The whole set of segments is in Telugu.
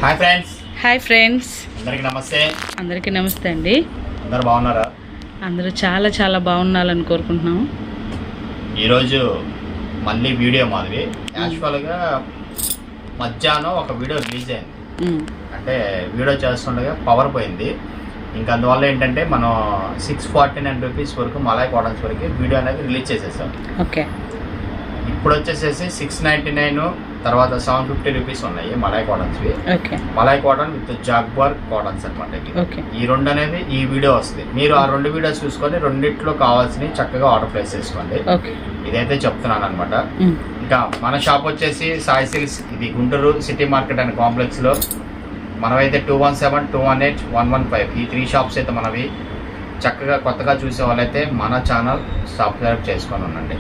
Hi friends. హాయ్ ఫ్రెండ్స్, అందరికీ నమస్తే. అందరికీ నమస్తే అండి. అందరు బాగున్నారా? అందరూ చాలా చాలా బాగుండాలని కోరుకుంటున్నాము. ఈరోజు మళ్ళీ వీడియో మాదిరి యాక్చువల్గా మధ్యాహ్నం ఒక వీడియో రిలీజ్ అయింది. అంటే వీడియో చేస్తుండగా పవర్ పోయింది. ఇంకా అందువల్ల ఏంటంటే మనం 649 రూపీస్ వరకు మలాయ్ కాటన్స్ వరకు వీడియో అనేది రిలీజ్ చేసేసాం. ఓకే, ఇప్పుడు వచ్చేసేసి 699 తర్వాత 750 రూపీస్ ఉన్నాయి మలాయ్ కాటన్స్వి. Okay, Malai cotton with jaguar cottons అనమాట. ఈ రెండు అనేది ఈ వీడియో వస్తుంది. మీరు ఆ రెండు వీడియోస్ చూసుకొని రెండిట్లో కావాల్సినవి చక్కగా ఆర్డర్ ప్లేస్ చేసుకోండి. ఇదైతే చెప్తున్నాను అనమాట. ఇంకా మన షాప్ వచ్చేసి సాయి సిల్క్స్, ఇది Guntur city market and complex లో మనమైతే 217, 218, 115 ఈ 3 షాప్స్ అయితే మనవి. చక్కగా కొత్తగా చూసే వాళ్ళైతే మన ఛానల్ సబ్స్క్రైబ్ చేసుకొని ఉండండి.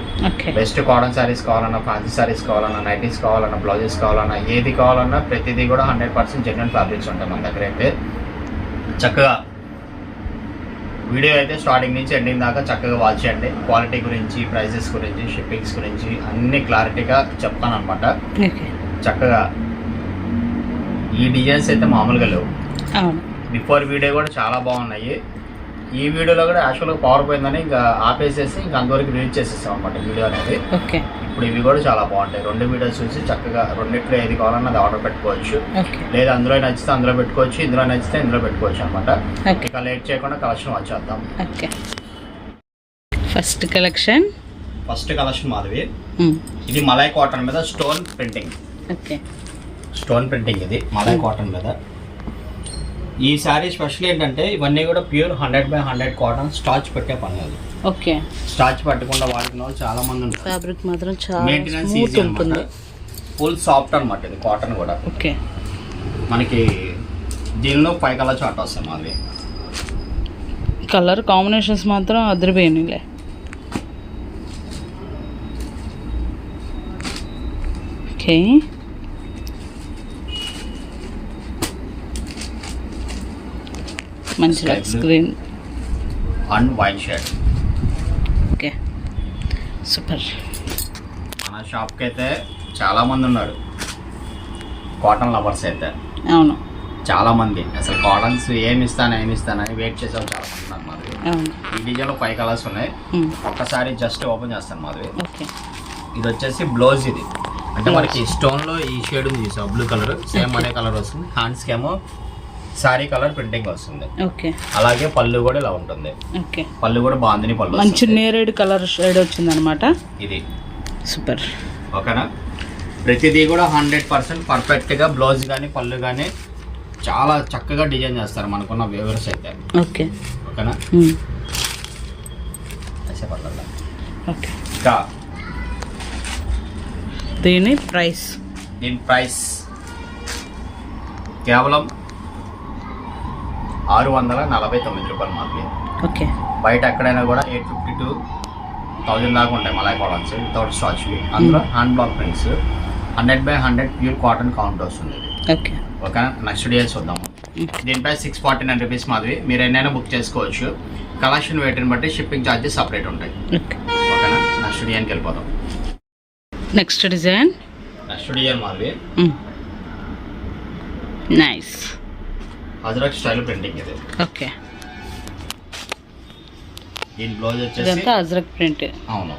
బెస్ట్ కాటన్ శారీస్ కావాలన్నా, ఫ్యాన్సీ శారీస్ కావాలన్నా, నైటీస్ కావాలన్నా, బ్లౌజెస్ కావాలన్నా, ఏది కావాలన్నా ప్రతిదీ కూడా 100% జెన్యున్ ఫ్యాబ్రిక్స్ ఉంటాయి మన దగ్గర. అయితే చక్కగా వీడియో అయితే స్టార్టింగ్ నుంచి ఎండింగ్ దాకా చక్కగా వాచ్ చేయండి. క్వాలిటీ గురించి, ప్రైజెస్ గురించి, షిప్పింగ్స్ గురించి అన్ని క్లారిటీగా చెప్తాను అనమాట. చక్కగా ఈ డిజైన్స్ అయితే మామూలుగా లేవు. బిఫోర్ వీడియో కూడా చాలా బాగున్నాయి. ఈ వీడియోలో కూడా యాక్చువల్గా పవర్ పోయిందని ఇంకా ఆపేసేసి ఇంకా అంతవరకు రిలీజ్ చేసేస్తాం అనమాట వీడియో అనేది. ఇప్పుడు ఇవి కూడా చాలా బాగుంటాయి. రెండు వీడియోస్ చూసి చక్కగా రెండిట్లో ఏది కావాలన్నా అది ఆర్డర్ పెట్టుకోవచ్చు. లేదా అందులో నచ్చితే అందులో పెట్టుకోవచ్చు, ఇందులో నచ్చితే ఇందులో పెట్టుకోవచ్చు అనమాట. ఇక లేట్ చేయకుండా కలెక్షన్ వచ్చేద్దాం. ఫస్ట్ కలెక్షన్ మాదిరి. ఇది మలాయ్ కాటన్ మీద స్టోన్ ప్రింటింగ్. ఇది మలాయ్ కాటన్ మీద. ఈ శారీ స్పెషల్ ఏంటంటే ఇవన్నీ కూడా ప్యూర్ 100/100 కాటన్. స్టార్చ్ పెట్టే పని లేదు. ఓకే, స్టార్చ్ పట్టకుండా వాడిన వాళ్ళు చాలా మంది ఉన్నారు. ఫ్యాబ్రిక్ మాత్రం చాలా మెయింటెనెన్స్ ఈజీ ఉంటుంది. ఫుల్ సాఫ్ట్ అనమాట ఇది కాటన్ కూడా. ఓకే, మనకి దీనిలో 5 కలర్ చార్ట్ వస్తాయి మాది. కలర్ కాంబినేషన్స్ మాత్రం అదిరిపోయినాయిలే. ఓకే, మంచి screen and white shirt. Okay, super. మన షాప్కి అయితే చాలా మంది ఉన్నారు కాటన్ లవర్స్ అయితే. అవును, చాలా మంది అసలు కాటన్స్ ఏమి ఇస్తానని వెయిట్ చేసాం చాలా మంది ఉన్నారు మాధవి. ఈ డిజైన్లో 5 కలర్స్ ఉన్నాయి. ఒక్కసారి జస్ట్ ఓపెన్ చేస్తాను మాధవి. ఇది వచ్చేసి బ్లౌజ్. ఇది అంటే మనకి స్టోన్లో ఈ షేడ్ ఉంది చూసాం, బ్లూ కలర్ సేమ్ అనే కలర్ వస్తుంది. హ్యాండ్స్కి ఏమో సారీ కలర్ ప్రింటింగ్ వస్తుంది. అలాగే పళ్ళు కూడా ఇలా ఉంటుంది. పళ్ళు కూడా బాగుంది. పళ్ళు మంచి నేరేడు కలర్ షేడ్ వచ్చింది అనమాట. ఇది సూపర్. ఓకేనా? ప్రతిదీ కూడా 100% పర్ఫెక్ట్ గా బ్లౌజ్ కానీ పళ్ళు కానీ చాలా చక్కగా డిజైన్ చేస్తారు మనకున్న వ్యూవర్స్ అయితే. ఓకేనా? దీని ప్రైస్ కేవలం 649 రూపాయలు మాత్రమే. ఓకే, బయట ఎక్కడైనా కూడా 850 to 1000 దాకా ఉంటాయి మలాయ్ కాటన్స్ వితౌట్ స్టార్చ్. అందులో hand block prints 100/100 pure cotton count వస్తుంది. ఓకేనా? నెక్స్ట్ డిజైన్స్ చూద్దాము. దీనిపై 649 రూపీస్ మాదిరి. మీరు ఎన్నైనా బుక్ చేసుకోవచ్చు. కలెక్షన్ వెయిట్ని బట్టి షిప్పింగ్ ఛార్జెస్ సపరేట్ ఉంటాయి. ఓకేనా? నెక్స్ట్ డిజైన్కి వెళ్ళిపోదాం. నెక్స్ట్ డిజైన్ మాదిరి నైస్ అజ్రక్ స్టైల్ ప్రింటింగ్ ఇది. ఓకే, దీని బ్లౌజ్ వచ్చేసి అజ్రక్ ప్రింట్. అవును,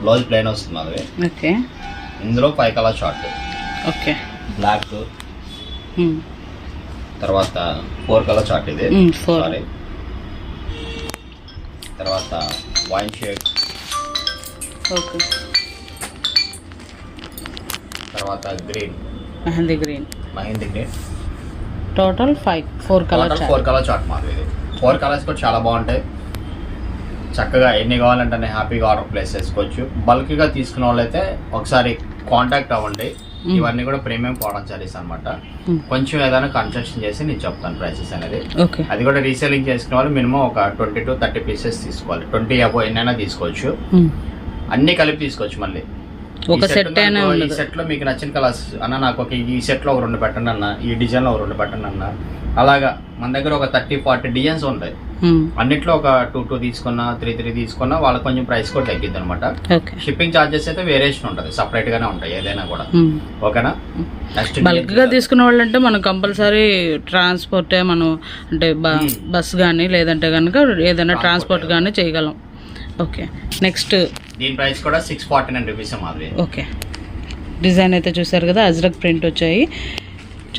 బ్లౌజ్ ప్లెయిన్ వస్తుంది మాది. ఓకే, ఇందులో 5 కలర్ షార్ట్. ఓకే, బ్లాక్ తర్వాత 4 కలర్ చార్ట్. ఇది సారీ. తర్వాత వైన్ షేడ్. ఓకే, తర్వాత green, mehndi green. Total 4 colour chart మాది. ఇది 4 కలర్స్ కూడా చాలా బాగుంటాయి. చక్కగా ఎన్ని కావాలంటే హ్యాపీగా ఆర్డర్ ప్లేస్ చేసుకోవచ్చు. బల్క్గా తీసుకున్న వాళ్ళైతే ఒకసారి కాంటాక్ట్ అవ్వండి. ఇవన్నీ కూడా ప్రీమియం కాటన్ సారీస్ అనమాట. కొంచెం ఏదైనా కన్స్ట్రక్షన్ చేసి నేను చెప్తాను ప్రైసెస్ అనేది. అది కూడా రీసేలింగ్ చేసుకునే వాళ్ళు మినిమం ఒక 20 to 30 పీసెస్ తీసుకోవాలి. 20 అబో ఎన్నైనా తీసుకోవచ్చు. అన్ని కలిపి తీసుకోవచ్చు. మళ్ళీ ఒక సెట్ ఈ సెట్ లో మీకు నచ్చిన కలర్స్ అన్న, నాకు ఒక ఈ సెట్ లో ఒక 2 పెట్టండి అన్న, ఈ డిజైన్ లో ఒక 2 పెట్టండి అన్న. అలాగా మన దగ్గర ఒక 30-40 డిజైన్స్ ఉంటాయి. అన్నిట్లో ఒక 2 తీసుకున్నా 3 తీసుకున్నా వాళ్ళకి కొంచెం ప్రైస్ కూడా తగ్గిద్ది అనమాట. ఓకే. షిప్పింగ్ చార్జెస్ అయితే వేరియేషన్ ఉంటుంది, సపరేట్ గానే ఉంటాయి ఏదైనా కూడా. ఓకేనా. నెక్స్ట్ బల్క్ గా తీసుకునే వాళ్ళు అంటే మనం కంపల్సరీ ట్రాన్స్పోర్టే మనం అంటే బస్ కానీ లేదంటే కనుక ఏదైనా ట్రాన్స్పోర్ట్ కానీ చేయగలం. ఓకే. నెక్స్ట్ దీని ప్రైస్ కూడా 649 రూపీస్ మాది. ఓకే. డిజైన్ అయితే చూసారు కదా, అజ్రక్ ప్రింట్ వచ్చాయి,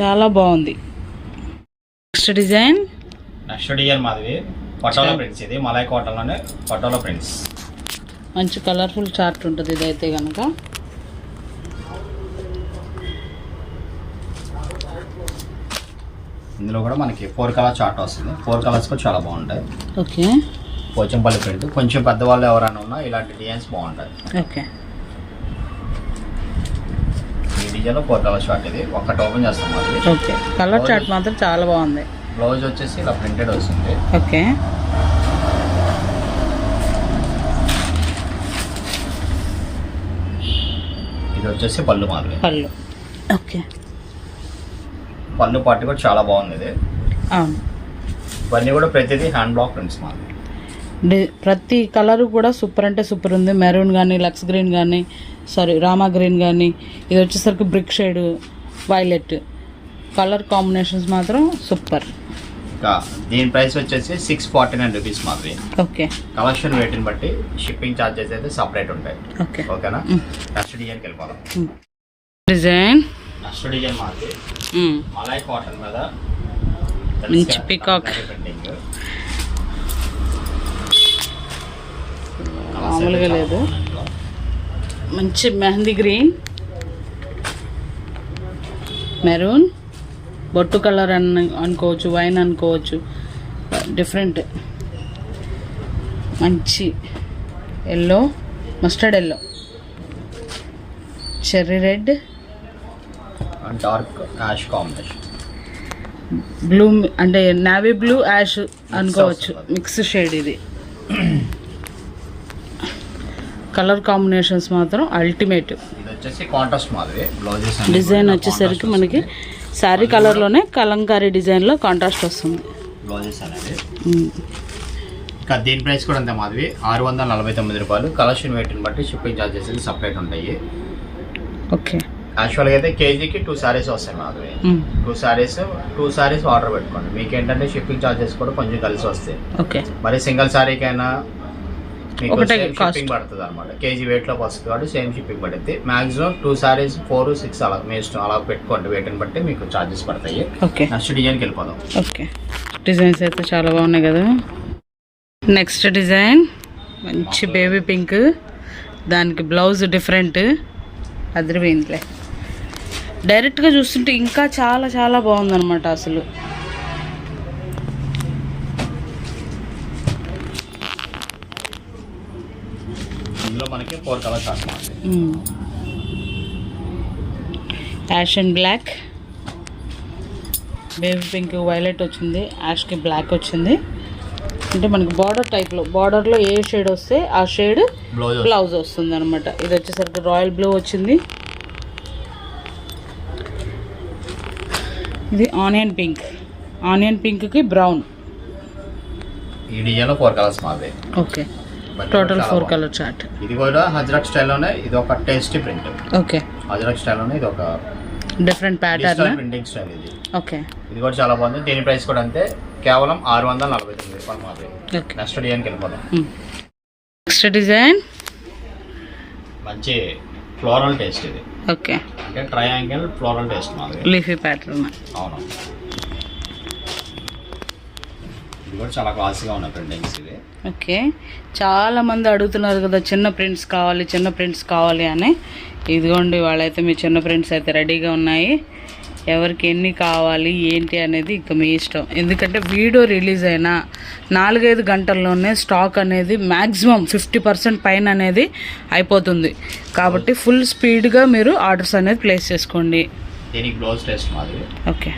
చాలా బాగుంది. నెక్స్ట్ డిజైన్ మాది పటోలా ప్రింట్స్. ఇది మలై కాటన్ లోనే పటోలా ప్రింట్స్. మంచి కలర్ఫుల్ చార్ట్ ఉంటుంది ఇదైతే కనుక. ఇందులో కూడా మనకి 4 కలర్ చార్ట్ వస్తుంది. 4 కలర్స్ కూడా చాలా బాగుంటాయి. ఓకే. పోచంపల్లి ప్రింట్. కొంచెం పెద్దవాళ్ళు ఎవరైనా ఉన్నా ఇలాంటి డిజైన్స్ బాగుంటాయి. ఓకే. ఈ డిజైన్ 4 కలర్ చార్ట్. ఇది ఒక్కటి ఓపెన్ చేస్తాం అది. ఓకే. కలర్ చార్ట్ మాత్రం చాలా బాగుంది. బ్లౌజ్ వచ్చేసి ఇలా ప్రింటెడ్ వస్తుంది. ఓకే. ఇది వచ్చేసి పళ్ళు మాదిరి. పళ్ళు. ఓకే. పళ్ళు పార్టీ కూడా చాలా బాగుంది ఇది. అవును. ఇవన్నీ కూడా ప్రతిదీ హ్యాండ్ బ్లాక్ ప్రింట్స్ మాదిరి. ప్రతి కలర్ కూడా సూపర్ అంటే సూపర్ ఉంది. మెరూన్ కానీ, లక్స్ గ్రీన్ కానీ, రామా గ్రీన్ కానీ, ఇది వచ్చేసరికి brick shade, violet colour combinations మాత్రం సూపర్. ఇంకా దీని ప్రైస్ వచ్చేసి 649 రూపీస్ మాదిరి. ఓకే. కలెక్షన్ వెయిట్ని బట్టి షిప్పింగ్ ఛార్జెస్ అయితే సపరేట్ ఉంటాయి. ఓకే. ఓకేనా. నెక్స్ట్ డిజైన్కి వెళ్ళిపోదాం. డిజైన్ నెక్స్ట్ డిజైన్ మాది మలై కాటన్ మీద మంచి పికాక్, మామూలుగా లేదు. మంచి మెహందీ గ్రీన్, మెరూన్, బొట్టు కలర్ అనుకోవచ్చు, వైన్ అనుకోవచ్చు, డిఫరెంట్. మంచి yellow, mustard yellow, cherry red, dark ash combination, blue అంటే నావీ బ్లూ యాష్ అనుకోవచ్చు, మిక్స్ షేడ్. ఇది కలర్ కాంబినేషన్స్ మాత్రం అల్టిమేట్. ఇది వచ్చేసి కాంట్రాస్ట్ మాదిరి. బ్లౌజెస్ డిజైన్ వచ్చేసరికి మనకి శారీ కలర్లోనే కలంకారీ డిజైన్లో కాంట్రాస్ట్ వస్తుంది బ్లౌజెస్ అనేది. ఇంకా దీని ప్రైస్ కూడా అంతే మాదిరి 649 రూపాయలు. కలెక్షన్ వెయిట్ని బట్టి షిప్పింగ్ ఛార్జెస్ సపరేట్ ఉంటాయి. ఓకే. యాక్చువల్గా అయితే కేజీకి 2 సారీస్ వస్తాయి మాదిరి. 2 సారీస్ ఆర్డర్ పెట్టుకోండి. మీకు ఏంటంటే షిప్పింగ్ ఛార్జెస్ కూడా కొంచెం కలిసి వస్తాయి. ఓకే. మరి సింగిల్ సారీకైనా మీకు ఒకటే షిప్పింగ్ పడుతుంది అనమాట. కేజీ వెయిట్లోకి వస్తుంది కాబట్టి సేమ్ షిప్పింగ్ పడుతుంది. మాక్సిమం 2 సారీస్ 4, 6 అలా మీ ఇష్టం అలా పెట్టుకోండి. వెయిట్ని బట్టి మీకు ఛార్జెస్ పడతాయి. ఓకే. నెక్స్ట్ డిజైన్కి వెళ్ళిపోదాం. ఓకే. డిజైన్స్ అయితే చాలా బాగున్నాయి కదా. నెక్స్ట్ డిజైన్ మంచి బేబీ పింక్, దానికి బ్లౌజ్ డిఫరెంట్, అదిరిపోయిందిలే. డైరెక్ట్గా చూస్తుంటే ఇంకా చాలా చాలా బాగుందన్నమాట అసలు. ఇందులో మనకి 4 colour chart. Ash and black, baby pink, violet వచ్చింది, యాష్కి బ్లాక్ వచ్చింది. అంటే మనకి బార్డర్ టైప్లో, బార్డర్లో ఏ షేడ్ వస్తే ఆ షేడ్ బ్లౌజ్ వస్తుంది అనమాట. ఇది వచ్చేసరికి రాయల్ బ్లూ వచ్చింది. ఇది ఆనియన్ పింక్, ఆనియన్ పింక్కి బ్రౌన్. ఈ డిజైన్లో 4 కలర్స్ మాది. ఓకే. Total 4 colour chart. ఇది కూడా అజ్రక్ స్టైల్లోనే. ఇది ఒక టేస్టీ ప్రింట్. ఓకే. అజ్రక్ స్టైల్లోనే ఇది ఒక డిఫరెంట్ ప్యాటర్న్ ప్రింటింగ్ స్టైల్. ఇది ఓకే. ఇది కూడా చాలా బాగుంది. దీని ప్రైస్ కూడా అంతే, కేవలం 649 రూపాయలు మాత్రమే. ఓకే. నెక్స్ట్ డిజైన్కి వెళ్ళిపోదాం. నెక్స్ట్ డిజైన్ మంచి ఫ్లోరల్ టేస్ట్. ఇది ఓకే. అంటే ట్రయాంగిల్ ఫ్లోరల్ టేస్ట్ మాది. Leafy pattern. అవును. ఇది కూడా చాలా క్లాసీగా ఉన్న ప్రింటింగ్స్ ఇది. ఓకే. చాలా మంది అడుగుతున్నారు కదా చిన్న ప్రింట్స్ కావాలి, చిన్న ప్రింట్స్ కావాలి అని. ఇదిగోండి వాళ్ళైతే మీ చిన్న ప్రింట్స్ అయితే రెడీగా ఉన్నాయి. ఎవరికి ఎన్ని కావాలి ఏంటి అనేది ఇక మీ ఇష్టం. ఎందుకంటే వీడియో రిలీజ్ అయిన 4-5 గంటల్లోనే స్టాక్ అనేది మ్యాక్సిమం 50% పైన అనేది అయిపోతుంది. కాబట్టి ఫుల్ స్పీడ్గా మీరు ఆర్డర్స్ అనేది ప్లేస్ చేసుకోండి. దీనికి బ్లౌజ్ టెస్ట్ మాది. ఓకే.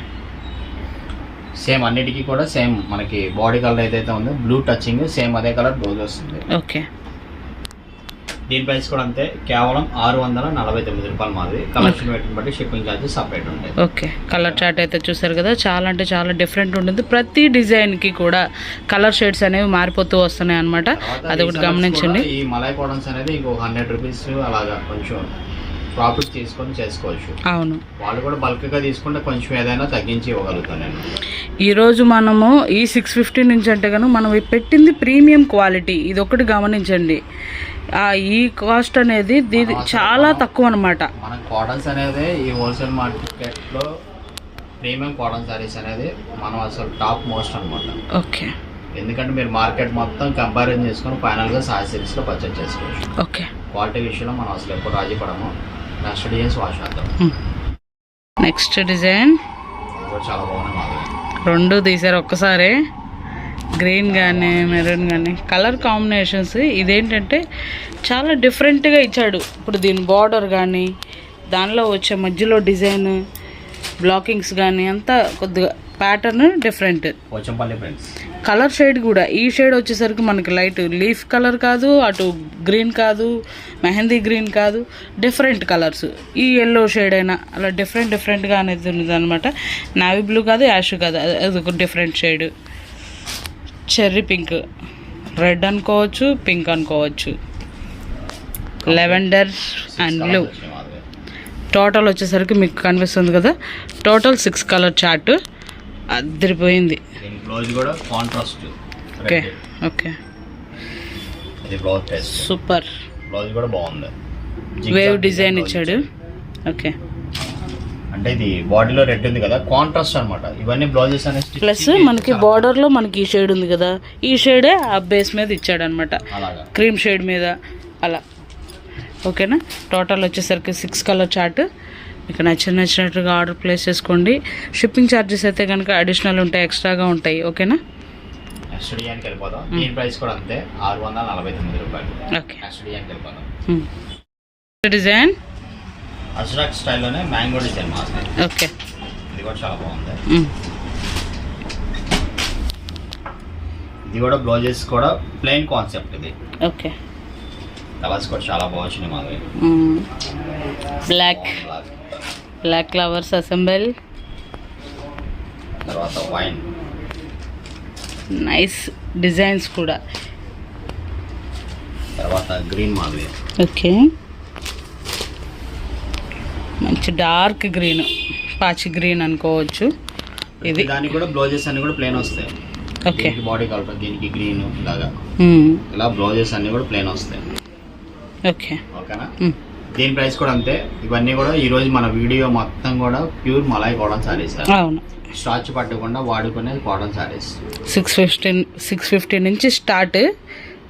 సేమ్ అన్నిటికీ కూడా సేమ్ మనకి బాడీ కలర్ ఏదైతే ఉందో బ్లూ టచింగ్ సేమ్ అదే కలర్ బ్లౌజ్ వస్తుంది. ఓకే. దీని ప్రైస్ కూడా అంతే, కేవలం 649 రూపాయలు మాది. కలెక్షన్ పెట్టిన బట్టి షిప్పింగ్ ఛార్జెస్ సపరేట్ ఉంటాయి. ఓకే, కలర్ చార్ట్ అయితే చూసారు కదా, చాలా అంటే చాలా డిఫరెంట్ ఉంటుంది. ప్రతి డిజైన్కి కూడా కలర్ షేడ్స్ అనేవి మారిపోతూ వస్తున్నాయి అనమాట, అది ఒకటి గమనించండి. ఈ మలై కాటన్స్ అనేది ఇంకొక 100 రూపీస్ అలాగా కొంచెం ప్రాఫిట్ తీసుకొని చేసుకోవచ్చు. అవును, వాళ్ళు కూడా బల్క్గా తీసుకుంటే కొంచెం ఏదైనా తగ్గించి ఇవ్వగలుగుతాను నేను. ఈరోజు మనము ఈ 650 నుంచి అంటే కనుక మనం పెట్టింది ప్రీమియం క్వాలిటీ, ఇది ఒకటి గమనించండి. ఈ కాస్ట్ అనేది దీని చాలా తక్కువ అనమాట. మన కాటన్స్ అనేది ఈ హోల్సేల్ మార్కెట్లో ప్రీమియం కాటన్ సారీస్ అనేది మనం అసలు టాప్ మోస్ట్ అనమాట. ఓకే, ఎందుకంటే మీరు మార్కెట్ మొత్తం కంపారిజన్ చేసుకొని ఫైనల్గా సారీ సిరీస్లో పర్చేజ్ చేసుకోవచ్చు. ఓకే, క్వాలిటీ విషయంలో మనం అసలు ఎప్పుడు రాజీ పడము. నెక్స్ట్ డిజైన్స్ వాష్ చేద్దాం. నెక్స్ట్ డిజైన్ కూడా చాలా బాగున్నాయి మాది. రెండు తీసారు ఒక్కసారి, గ్రీన్ కానీ మెరూన్ కానీ కలర్ కాంబినేషన్స్. ఇదేంటంటే చాలా డిఫరెంట్గా ఇచ్చాడు. ఇప్పుడు దీని బార్డర్ కానీ దానిలో వచ్చే మధ్యలో డిజైన్ బ్లాకింగ్స్ కానీ అంతా కొద్దిగా pattern different. Pochampalli friends colour shade కూడా ఈ షేడ్ వచ్చేసరికి మనకి లైట్ లీఫ్ కలర్ కాదు, అటు గ్రీన్ కాదు, మెహందీ గ్రీన్ కాదు, డిఫరెంట్ కలర్స్. ఈ ఎల్లో షేడ్ అయినా అలా డిఫరెంట్గా అనేది ఉంది అనమాట. నావీ బ్లూ కాదు, యాష్ కాదు, అది ఒక different shade. Cherry pink, red అనుకోవచ్చు, పింక్ అనుకోవచ్చు, లెవెండర్ అండ్ బ్లూ. టోటల్ వచ్చేసరికి మీకు కనిపిస్తుంది కదా, టోటల్ 6 కలర్ చార్ట్ అదిరిపోయింది. బ్లౌజ్ కూడా కాంట్రాస్ట్. ఓకే ఓకే, ఇది బ్లౌజ్ టెస్ట్ సూపర్. బ్లౌజ్ కూడా బాగుంది, వేవ్ డిజైన్ ఇచ్చాడు. ఓకే, అంటే ఇది బాడీలో రెడ్ ఉంది కదా, కాంట్రాస్ట్ అనమాట. ఇవన్నీ బ్లౌజెస్ అనేది ప్లస్ మనకి బార్డర్ లో మనకి ఈ షేడ్ ఉంది కదా, ఈ షేడే ఆ బేస్ మీద ఇచ్చాడు అనమాట, క్రీమ్ షేడ్ మీద అలా. ఓకేనా, టోటల్ వచ్చేసరికి 6 కలర్ చార్ట్. మీకు నచ్చినట్టుగా ఆర్డర్ ప్లేస్ చేసుకోండి. షిప్పింగ్ ఛార్జెస్ అయితే కనుక అడిషనల్ ఉంటాయి, ఎక్స్ట్రాగా ఉంటాయి. ఓకేనా, నెక్స్ట్ డిజైన్కి వెళ్ళిపోదాం. దీని ప్రైస్ కూడా అంతే, 649 రూపాయలు. ఓకే, నెక్స్ట్ డిజైన్కి వెళ్ళిపోదాం. డిజైన్ అజ్రాక్ స్టైల్లోనే మ్యాంగో డిజైన్ మాస్క్. ఓకే, ఇది కూడా చాలా బాగుంది. ఇది కూడా బ్లౌజెస్ కూడా ప్లెయిన్ కాన్సెప్ట్. ఇది ఓకే, కలర్స్ కూడా చాలా బాగుంది మాది. బ్లాక్ ఫ్లవర్స్ అసెంబుల్, తర్వాత వైన్, నైస్ డిజైన్స్ కూడా. తర్వాత గ్రీన్ మాది. ఓకే, మంచి డార్క్ గ్రీన్, పాచి గ్రీన్ అనుకోవచ్చు. ఇది దానికి కూడా బ్లౌజెస్ అన్ని కూడా ప్లెయిన్ వస్తాయి. ఓకే, బాడీ కలర్ దీనికి గ్రీన్ ఇలాగా ఇలా బ్లౌజెస్ అన్ని కూడా ప్లెయిన్ వస్తాయి. ఓకే, ఓకేనా. దీని ప్రైస్ కూడా అంతే. ఇవన్నీ కూడా ఈ రోజు మన వీడియో మొత్తం కూడా ప్యూర్ మలై కాటన్ సారీస్. అవును, స్టార్చ్ పట్టకుండా వాడుకునే కాటన్ సారీస్. 650 నుంచి స్టార్ట్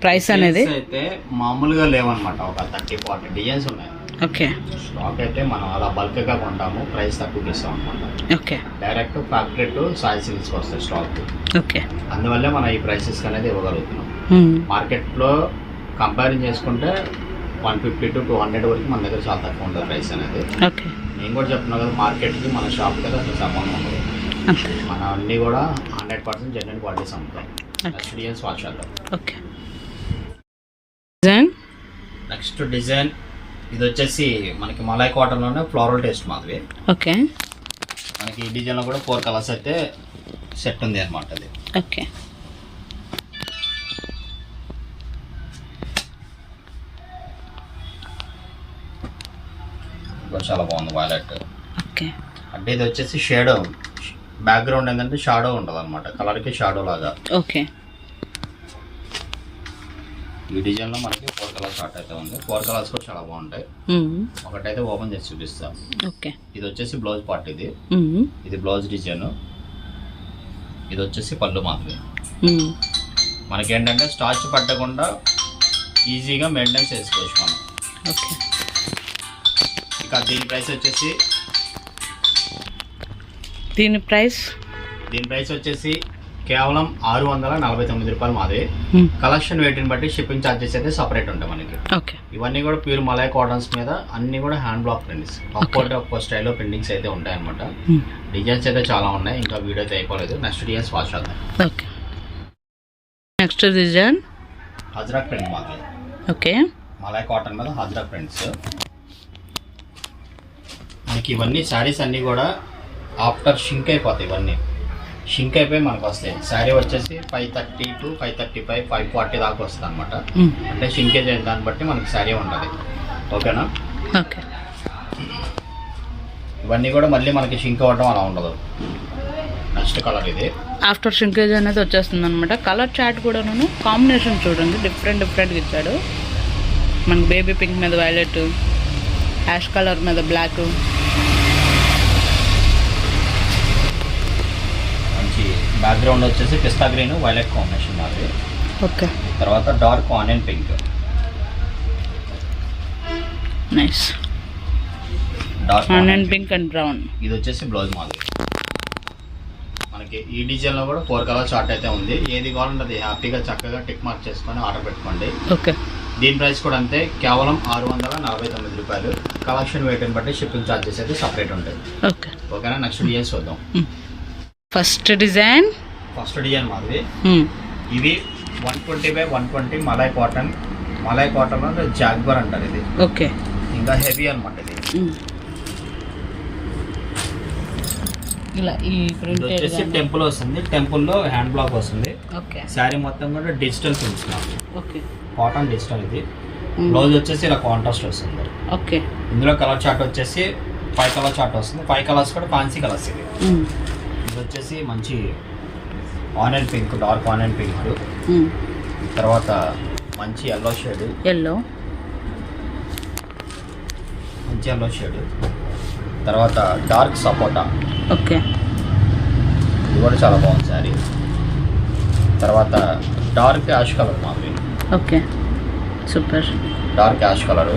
ప్రైస్ అనేది. అయితే మామూలుగా లేవన్నమాట, ఒక 30-40 డిజైన్స్ ఉన్నాయి. ఓకే, స్టాక్ అయితే మనం అలా బల్క్ గా కొంటాము, ప్రైస్ తక్కువకి ఇస్తాం అనమాట. Okay, direct factory to Sai silks వస్తాయి స్టాక్. ఓకే, అందువల్లే మనం ఈ ప్రైసెస్ అనేది ఇవ్వగలుగుతున్నాం. మార్కెట్లో కంపేర్ చేసుకుంటే 150 to 200 వరకు మన దగ్గర చాలా తక్కువ ఉంటుంది ప్రైస్ అనేది. ఓకే, నేను కూడా చెప్తున్నా కదా, మార్కెట్కి మన షాప్ కదా అసలు సంబంధం ఉండదు. మన అన్నీ కూడా 100% జెన్యున్ క్వాలిటీస్ అమ్ముతాం. నెక్స్ట్ డిజైన్స్ వాచ్ చేద్దాం. ఓకే, డిజైన్ నెక్స్ట్ డిజైన్ ఇది వచ్చేసి మనకి మలై కాటన్లోనే ఫ్లోరల్ టేస్ట్ మాది. ఓకే, మనకి ఈ డిజైన్లో కూడా 4 కలర్స్ అయితే సెట్ ఉంది అనమాట. అది ఓకే, చాలా బాగుంది వైలెట్. ఓకే, అంటే ఇది వచ్చేసి షేడో బ్యాక్గ్రౌండ్ ఏంటంటే షాడో ఉంటుంది అనమాట, కలర్కి షాడో లాగా. ఓకే, ఈ డిజైన్లో మనకి 4 కలర్స్ స్టార్ట్ అయితే ఉంది. 4 కలర్స్ కూడా చాలా బాగుంటాయి. ఒకటైతే ఓపెన్ చేసి చూపిస్తాం. ఓకే, ఇది వచ్చేసి బ్లౌజ్ పార్ట్. ఇది బ్లౌజ్ డిజైన్. ఇది వచ్చేసి పళ్ళు మాత్రమే. మనకి ఏంటంటే స్టార్చ్ పట్టకుండా ఈజీగా మెయింటైన్ చేసుకోవచ్చు మనం. ఓకే, ఇక దీని ప్రైస్ వచ్చేసి దీని ప్రైస్ వచ్చేసి కేవలం 649 రూపాయలు మాది. కలెక్షన్ వెయిట్ని బట్టి షిప్పింగ్ ఛార్జెస్ అయితే సపరేట్ ఉంటాయి మనకి. ఓకే, ఇవన్నీ కూడా ప్యూర్ మలై కాటన్స్ మీద అన్ని కూడా హ్యాండ్ బ్లాక్ ప్రింట్స్. ఒక్కో స్టైల్లో ప్రింటింగ్స్ అయితే ఉంటాయి అనమాట. డిజైన్స్ అయితే చాలా ఉన్నాయి, ఇంకా వీడియో అయితే అయిపోలేదు. నెక్స్ట్ డిజైన్స్ వాచ్ చేద్దాం. Okay, next design ajrakh print మాది. ఓకే, మలాయ్ కాటన్ మీద హాజ్రా ప్రింట్స్. మనకి ఇవన్నీ శారీస్ అన్నీ కూడా ఆఫ్టర్ షింక్ అయిపోతాయి. ఇవన్నీ షింక్ అయిపోయి మనకు వస్తాయి. శారీ వచ్చేసి 530 to 535, 540 దాకా వస్తుంది అనమాట. అంటే షింకేజ్ అయిన దాన్ని బట్టి మనకి శారీ ఉంటుంది. ఓకేనా? ఓకే. ఇవన్నీ కూడా మళ్ళీ మనకి షింక్ అవ్వడం అలా ఉండదు. నెక్స్ట్ కలర్ ఇది ఆఫ్టర్ షింకేజ్ అనేది వచ్చేస్తుంది అనమాట. కలర్ చార్ట్ కూడా కాంబినేషన్ చూడండి, డిఫరెంట్గా ఇచ్చాడు. మనకి బేబీ పింక్ మీద వైలెట్, యాష్ కలర్ మీద బ్లాక్, మంచి బ్యాక్గ్రౌండ్ వచ్చేసి పిస్తా గ్రీన్ వైలెట్ కాంబినేషన్ మాది. ఓకే. తర్వాత dark onion pink, nice. Dark onion pink and brown. ఇది వచ్చేసి బ్లౌజ్ మాది. మనకి ఈ డిజైన్లో కూడా 4 కలర్ చార్ట్ అయితే ఉంది. ఏది కావాలంటే అది హ్యాపీగా చక్కగా టిక్ మార్క్ చేసుకొని ఆర్డర్ పెట్టుకోండి. ఓకే. దీని ప్రైస్ కూడా అంతే, కేవలం 649 రూపాయలు. కలెక్షన్ వెయిట్ని బట్టి షిప్పింగ్ ఛార్జెస్ అయితే సపరేట్ ఉంటాయి. ఓకే. ఓకేనా? నెక్స్ట్ డిజైన్ చూద్దాం. ఫస్ట్ డిజైన్ మాది. ఇది 120x120 Malay cotton. Malay cotton Jaguar అంటారు ఇది. ఓకే. ఇంకా హెవీ అనమాట ఇది. ఇలా ఈ ప్రింట్ వచ్చేసి టెంపుల్ వస్తుంది. టెంపుల్లో హ్యాండ్ బ్లాక్ వస్తుంది. ఓకే. శారీ మొత్తం కూడా digital prints. Okay. Cotton digital ఇది. బ్లౌజ్ వచ్చేసి ఇలా కాంట్రాస్ట్ వస్తుంది. ఓకే. ఇందులో కలర్ చార్ట్ వచ్చేసి 5 కలర్ చార్ట్ వస్తుంది. 5 కలర్స్ కూడా ఫ్యాన్సీ కలర్స్ ఇది. ఇది వచ్చేసి మంచి onion pink, dark onion pink. తర్వాత మంచి ఎల్లో షేడ్, మంచి ఎల్లో షేడ్. తర్వాత డార్క్ సపోటా. ఓకే. ఇది కూడా చాలా బాగుంది శారీ. తర్వాత డార్క్ యాష్ కలర్ మాది. Okay. Super. Dark ash colour.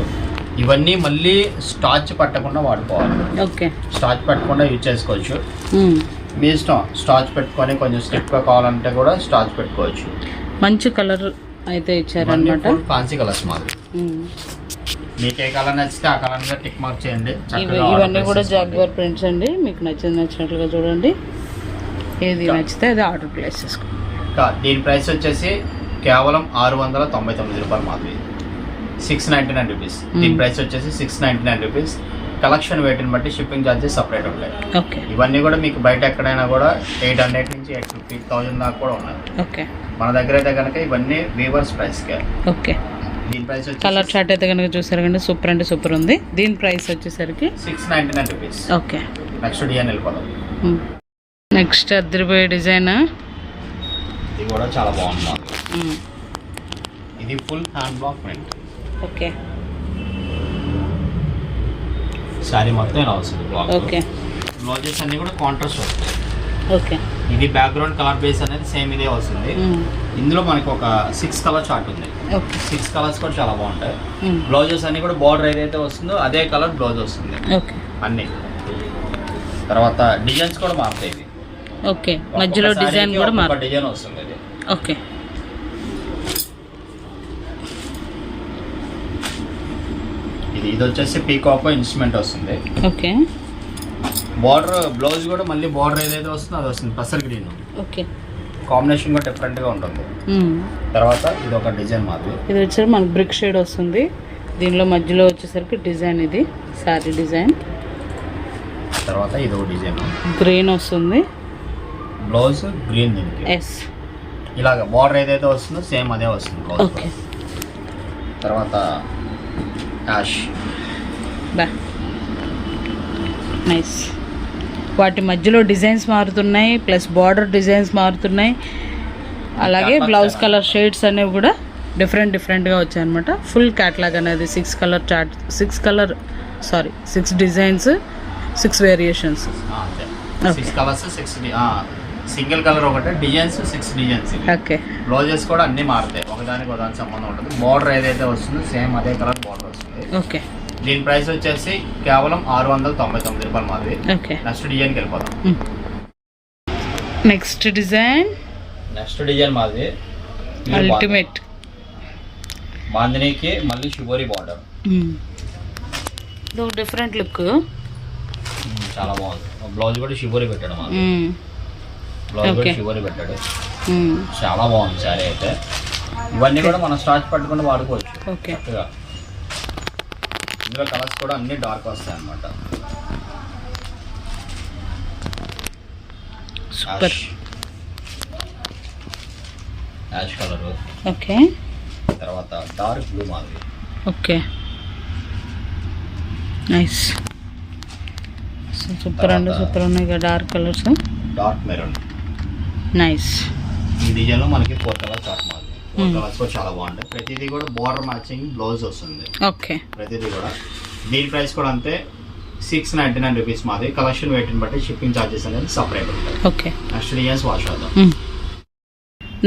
ఇవన్నీ మళ్ళీ స్టార్చ్ పట్టకుండా వాడుకోవాలి. ఓకే. స్టార్చ్ పెట్టకుండా యూజ్ చేసుకోవచ్చు. మీ ఇష్టం. స్టార్చ్ పెట్టుకొని కొంచెం స్టిఫ్గా కావాలంటే కూడా స్టార్చ్ పెట్టుకోవచ్చు. మంచి కలర్ అయితే ఇచ్చారన్నమాట. ఫ్యాన్సీ కలర్స్ మాది. మీకు ఏ కలర్ నచ్చితే ఆ కలర్ మీద టిక్ మార్క్ చేయండి. ఇవన్నీ కూడా జాగ్వర్ ప్రింట్స్ అండి. మీకు నచ్చినట్లుగా చూడండి. ఏది నచ్చితే అది ఆర్డర్ ప్లేస్ చేసుకోండి. దీని ప్రైస్ వచ్చేసి కేవలం 699 రూపాయలు మాది. 699 రూపీస్. దీని ప్రైస్ వచ్చేసి 699 రూపీస్. కలెక్షన్ వెయిట్ని బట్టి షిప్పింగ్ ఛార్జెస్ సపరేట్ ఉంటాయి. ఓకే. ఇవన్నీ కూడా మీకు బయట ఎక్కడైనా కూడా 800 నుంచి 850,000 దాకా కూడా ఉన్నాయి. ఓకే. మన దగ్గర అయితే కనుక ఇవన్నీ వీవర్స్ ప్రైస్కే. ఓకే. దీని ప్రైస్ వచ్చి కలర్ చార్ట్ అయితే కనుక చూసారు కండి, సూపర్ అంటే సూపర్ ఉంది. దీని ప్రైస్ వచ్చేసరికి 699 రూపీస్. ఓకే. నెక్స్ట్ డిజైన్ వెళ్ళిపోదాం. నెక్స్ట్ అద్దరిపోయే డిజైన్. ఇది కూడా చాలా బాగుంది. ఇది full hand block print. Okay. Sari మొత్తం ఇలా వస్తుంది బ్లాక్. ఓకే. బ్లౌజెస్ అన్ని కూడా కాంట్రాస్ట్ వస్తుంది. ఓకే. ఇది బ్యాక్గ్రౌండ్ కలర్ బేస్ అనేది సేమ్ ఇదే వస్తుంది. ఇందులో మనకు ఒక 6 కలర్ చార్ట్ ఉంది. 6 కలర్స్ కూడా చాలా బాగుంటాయి. బ్లౌజెస్ అన్ని కూడా బార్డర్ ఏదైతే వస్తుందో అదే కలర్ బ్లౌజ్ వస్తుంది అన్ని. తర్వాత డిజైన్స్ కూడా మారుతాయి. ఇది ఓకే. మధ్యలో డిజైన్ కూడా మారుతుంది. డిజైన్ వస్తుంది ఇది. ఓకే. ఇది వచ్చేసి పీకాక్ ఇన్స్ట్రుమెంట్ వస్తుంది. ఓకే. బార్డర్ బ్లౌజ్ కూడా మళ్ళీ బార్డర్ ఏదైతే వస్తుందో అది వస్తుంది. పసర్ గ్రీన్. ఓకే. కాంబినేషన్ కూడా డిఫరెంట్గా ఉంటుంది. తర్వాత ఇది ఒక డిజైన్ మాది. ఇది వచ్చేసరికి మనకు బ్రిక్ షేడ్ వస్తుంది. దీనిలో మధ్యలో వచ్చేసరికి డిజైన్, ఇది శారీ డిజైన్. తర్వాత ఇది ఒక డిజైన్ గ్రీన్ వస్తుంది. బ్లౌజ్ గ్రీన్ దీనికి. ఎస్. ఇలాగ బార్డర్ ఏదైతే వస్తుందో సేమ్ అదే వస్తుంది బ్లౌజ్. ఓకే. తర్వాత యాష్. నైస్. వాటి మధ్యలో డిజైన్స్ మారుతున్నాయి, ప్లస్ బార్డర్ డిజైన్స్ మారుతున్నాయి. అలాగే బ్లౌజ్ కలర్ షేడ్స్ అనేవి కూడా డిఫరెంట్గా వచ్చాయన్నమాట. ఫుల్ క్యాట్లాగ్ అనేది 6 colour chart, 6 designs, 6 variations. 6 colours, 6 single colour ఒకటే డిజైన్స్, 6 డిజైన్స్. ఓకే. బ్లౌజెస్ కూడా అన్ని మారుతాయి. ఒకదానికి సంబంధం ఉంటుంది. బార్డర్ ఏదైతే వస్తుందో సేమ్ అదే కలర్ బార్డర్ వస్తుంది. ఓకే. దీని ప్రైస్ వచ్చేసి కేవలం 699 రూపాయలు మాది. ఓకే. నెక్స్ట్ డిజైన్కి వెళ్ళిపోదాం. నెక్స్ట్ డిజైన్ మాది అల్టిమేట్. బాందినీకి మళ్ళీ షిబోరి బార్డర్. ఇది ఒక డిఫరెంట్ లుక్. చాలా బాగుంది. బ్లౌజ్ కూడా షిబోరి పెట్టాడు మాది. బ్లౌజ్ కూడా షిబోరి పెట్టాడు. చాలా బాగుంది శారీ అయితే. ఇవన్నీ కూడా మనం స్టార్చ్ పట్టుకుని వాడుకోవచ్చు. ఓకే. ఇందులో కలర్స్ కూడా అన్ని డార్క్ వస్తాయి అన్నమాట. సూపర్. Ash colour. ఓకే. తర్వాత డార్క్ బ్లూ మాదిరి. Okay nice. సూపర్ అండి, సూపర్ ఉన్నాయి కదా dark colours. Dark maroon. Nice. ఈ డిజైన్ లో మనకి 4 కలర్స్ చార్ట్ మాదిరి. 4 కలర్స్ కూడా చాలా బాగుంటాయి. ప్రతిదీ కూడా బోర్డర్ మ్యాచింగ్ బ్లౌజ్ వస్తుంది. ఓకే. ప్రతిదీ కూడా దీని ప్రైస్ కూడా అంతే, 699 రూపీస్ మాది. కలెక్షన్ వెయిట్ని బట్టి షిప్పింగ్ ఛార్జెస్ అనేది సపరేట్ ఉంటాయి. ఓకే. నెక్స్ట్ డిజైన్స్ వాష్ అవుతాం.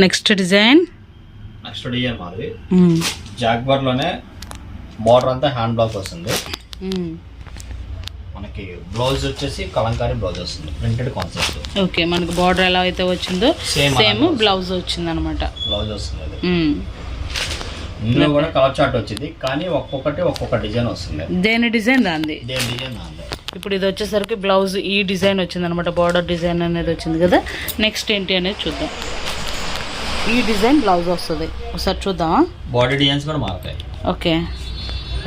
నెక్స్ట్ డిజైన్ మాది జాగ్వార్ లోనే బార్డర్ అంతా హ్యాండ్ బ్లాక్ వస్తుంది. మనకి బ్లౌజ్ వచ్చేసి కలంకారీ బ్లౌజ్ వస్తుంది, ప్రింటెడ్ కాన్సెప్ట్. ఓకే. మనకి బార్డర్ ఎలా అయితే వచ్చిందో సేమ్ బ్లౌజ్ వచ్చింది అనమాట. బ్లౌజ్ వస్తుంది అది. ఇందులో కూడా కలర్ చార్ట్ వచ్చింది, కానీ ఒక్కొక్క డిజైన్ వస్తుంది. దేని డిజైన్ దాంది. డిజైన్ ఇప్పుడు ఇది వచ్చేసరికి బ్లౌజ్ ఈ డిజైన్ వచ్చింది అనమాట, బార్డర్ డిజైన్ అనేది వచ్చింది కదా. నెక్స్ట్ ఏంటి అనేది చూద్దాం. ఈ డిజైన్ బ్లౌజ్ వస్తుంది, ఒకసారి చూద్దామా. బాడీ డిజైన్స్ కూడా మారుతాయి. ఓకే.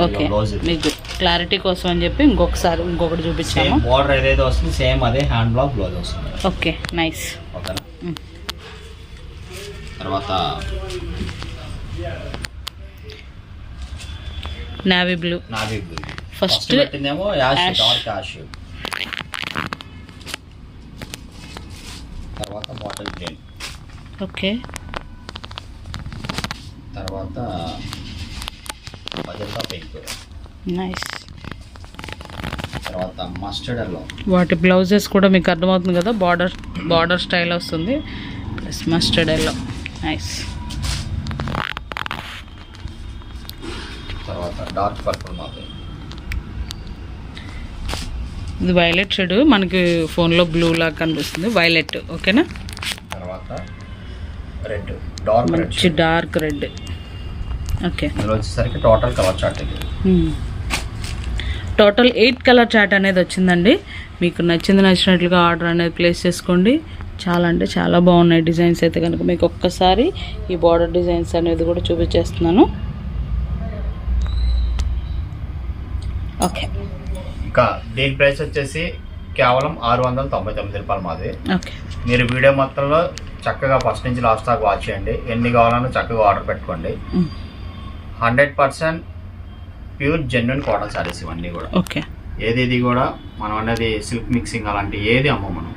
ఓకే, మీకు క్లారిటీ కోసం అని చెప్పి ఇంకొకటి చూపించాము. బార్డర్ ఏదైతే వస్తుంది సేమ్ అదే హ్యాండ్ బ్లాక్ బ్లౌజ్ వస్తుంది. Okay nice. ఓకేనా. తర్వాత నావీ బ్లూ. ఫస్ట్ పెట్టిందేమో యాష్, డార్క్ యాష్. తర్వాత బాటిల్ గ్రీన్. ఓకే. తర్వాత మజంతా పింక్. నైస్. తర్వాత మస్టర్డ్ ఎల్లో. వాటి బ్లౌజెస్ కూడా మీకు అర్థమవుతుంది కదా, బార్డర్ స్టైల్ వస్తుంది ప్లస్ మస్టర్డ్ ఎల్లో. నైస్. తర్వాత డార్క్ పర్పుల్ మాది. ఇది వైలెట్ షేడ్, మనకి ఫోన్లో బ్లూ లాగా కనిపిస్తుంది, వైలెట్. ఓకేనా. తర్వాత రెడ్, డార్క్ రెడ్, మంచి డార్క్ రెడ్. ఓకే. ఇందులో వచ్చేసరికి టోటల్ కలర్ చార్ట్ ఇది. టోటల్ 8 కలర్ చార్ట్ అనేది వచ్చిందండి. మీకు నచ్చినట్లుగా ఆర్డర్ అనేది ప్లేస్ చేసుకోండి. చాలా అంటే చాలా బాగున్నాయి డిజైన్స్ అయితే కనుక. మీకు ఒక్కసారి ఈ బార్డర్ డిజైన్స్ అనేది కూడా చూపించేస్తున్నాను. ఓకే. ఇంకా దీని ప్రైస్ వచ్చేసి కేవలం 699 రూపాయలు మాది. ఓకే. మీరు వీడియో మొత్తంలో చక్కగా ఫస్ట్ నుంచి లాస్ట్ దాకా వాచ్ చేయండి. ఎన్ని కావాలన్నా చక్కగా ఆర్డర్ పెట్టుకోండి. 100% ప్యూర్ జెన్యున్ కాటన్ సారీస్ ఇవన్నీ కూడా. ఓకే. ఏది కూడా మనం అనేది సిల్క్ మిక్సింగ్ అలాంటి ఏది అమ్మం మనం.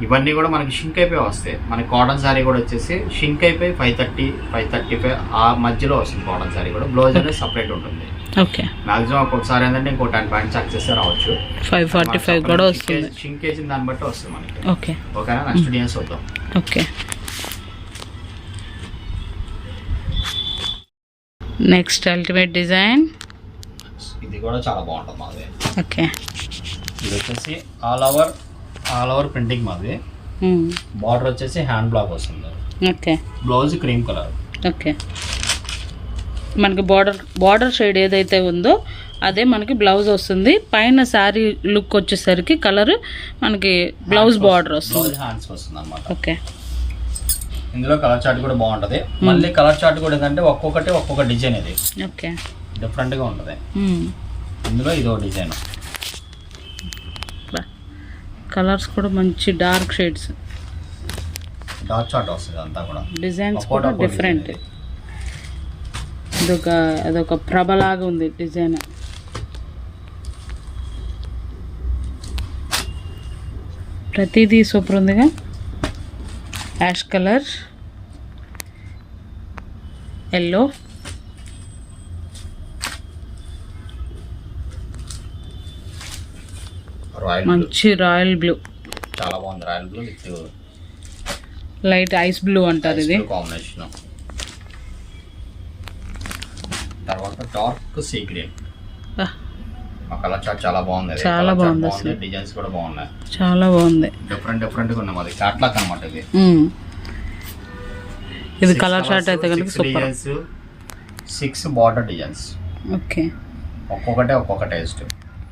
ఇవన్నీ కూడా మనకి షింక్ అయిపోయి వస్తాయి. మనకి కాటన్ సారీ కూడా వచ్చేసి షింక్ అయిపోయి 535 ఆ మధ్యలో వస్తుంది కాటన్ సారీ కూడా. బ్లౌజ్ అనేది సపరేట్ ఉంటుంది. ఓకే. మాక్సిమం ఒక్కొక్కసారి ఏంటంటే ఇంకో 10 పాయింట్స్ యాక్సెస్ రావచ్చు. 545 కూడా వస్తుంది. షింక్ వేసిన దాన్ని బట్టి వస్తుంది మనకి. ఓకే. ఓకేనా. నెక్స్ట్ డిజైన్స్ వద్దాం. ఓకే. Next ultimate design. ఇది కూడా చాలా బాగుంటుంది మాది. ఓకే. ఇది వచ్చేసి ఆల్ ఓవర్ ప్రింటింగ్ మాది. బార్డర్ వచ్చేసి హ్యాండ్ బ్లాక్ వస్తుంది. Okay. Blouse cream colour. Okay. మనకి బార్డర్ షేడ్ ఏదైతే ఉందో అదే మనకి బ్లౌజ్ వస్తుంది. పైన శారీ లుక్ వచ్చేసరికి కలర్ మనకి బ్లౌజ్ బార్డర్ వస్తుంది. హ్యాండ్స్ వస్తుంది అన్నమాట. ఓకే. ఇందులో కలర్ చార్ట్ కూడా బాగుంటుంది. మళ్ళీ కలర్ చార్ట్ కూడా ఏంటంటే ఒక్కొక్క డిజైన్ ఇది. ఓకే. డిఫరెంట్గా ఉంటుంది. ఇందులో ఇదో డిజైన్. కలర్స్ కూడా మంచి డార్క్ షేడ్స్. డార్క్ చార్ట్ వస్తుంది అంతా కూడా. డిజైన్స్ కూడా డిఫరెంట్. అదొక ప్రభలాగా ఉంది డిజైన్. ప్రతిదీ సూపర్ ఉందిగా. యాష్ కలర్, ఎల్లో, మంచి రాయల్ బ్లూ. చాలా బాగుంది. Royal blue with light ice blue అంటారు ఇది కాంబినేషన్. తర్వాత డార్క్ సీ గ్రీన్. ఆ కలర్ చార్ట్ చాలా బాగుంది. చాలా బాగుంది అసలు. డిజైన్స్ కూడా బాగున్నాయి. చాలా బాగుంది. డిఫరెంట్ గా ఉన్నాయి. మాది క్యాట్లాగ్ అన్నమాట ఇది. ఇది కలర్ చార్ట్ అయితే కనుక సూపర్. 6 border designs. ఓకే. ఒక్కొక్క టేస్ట్.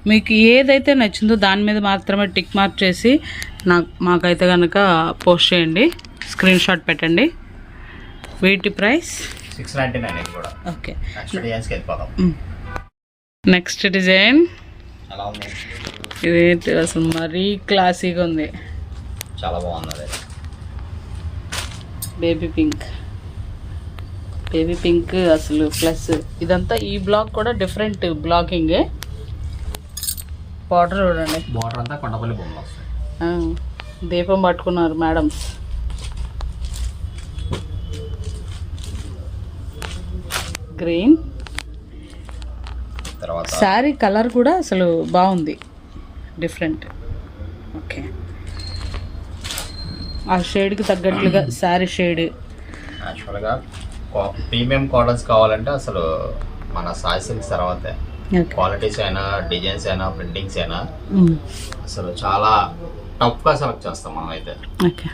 మీకు ఏదైతే నచ్చిందో దాని మీద మాత్రమే టిక్ మార్క్ చేసి మాకైతే కనుక పోస్ట్ చేయండి, స్క్రీన్ షాట్ పెట్టండి. వీటి ప్రైస్ 699 కూడా. ఓకే. నెక్స్ట్ డిజైన్స్కి వెళ్ళిపోదాం. నెక్స్ట్ డిజైన్ ఎలా ఉంది? ఇదేంటి అసలు మరీ క్లాసీగా ఉంది. చాలా బాగుంది. బేబీ పింక్ అసలు ప్లస్ ఇదంతా ఈ బ్లాక్ కూడా డిఫరెంట్ బ్లాకింగ్. బార్డర్ చూడండి, బార్డర్ అంతా కొండపల్లి బొమ్మలు వస్తాయి. దీపం పట్టుకున్నారు మేడమ్స్. గ్రీన్ తర్వాత శారీ కలర్ కూడా అసలు బాగుంది, డిఫరెంట్. ఓకే, ఆ షేడ్కి తగ్గట్లుగా శారీ షేడ్. యాక్చువల్గా ప్రీమియం కాటన్స్ కావాలంటే అసలు మన సాయి సిల్క్స్ తర్వాతే. క్వాలిటీస్ అయినా, డిజైన్స్ అయినా, ప్రింటింగ్స్ అయినా అసలు చాలా టఫ్గా సెలెక్ట్ చేస్తాం మనం అయితే. ఓకే,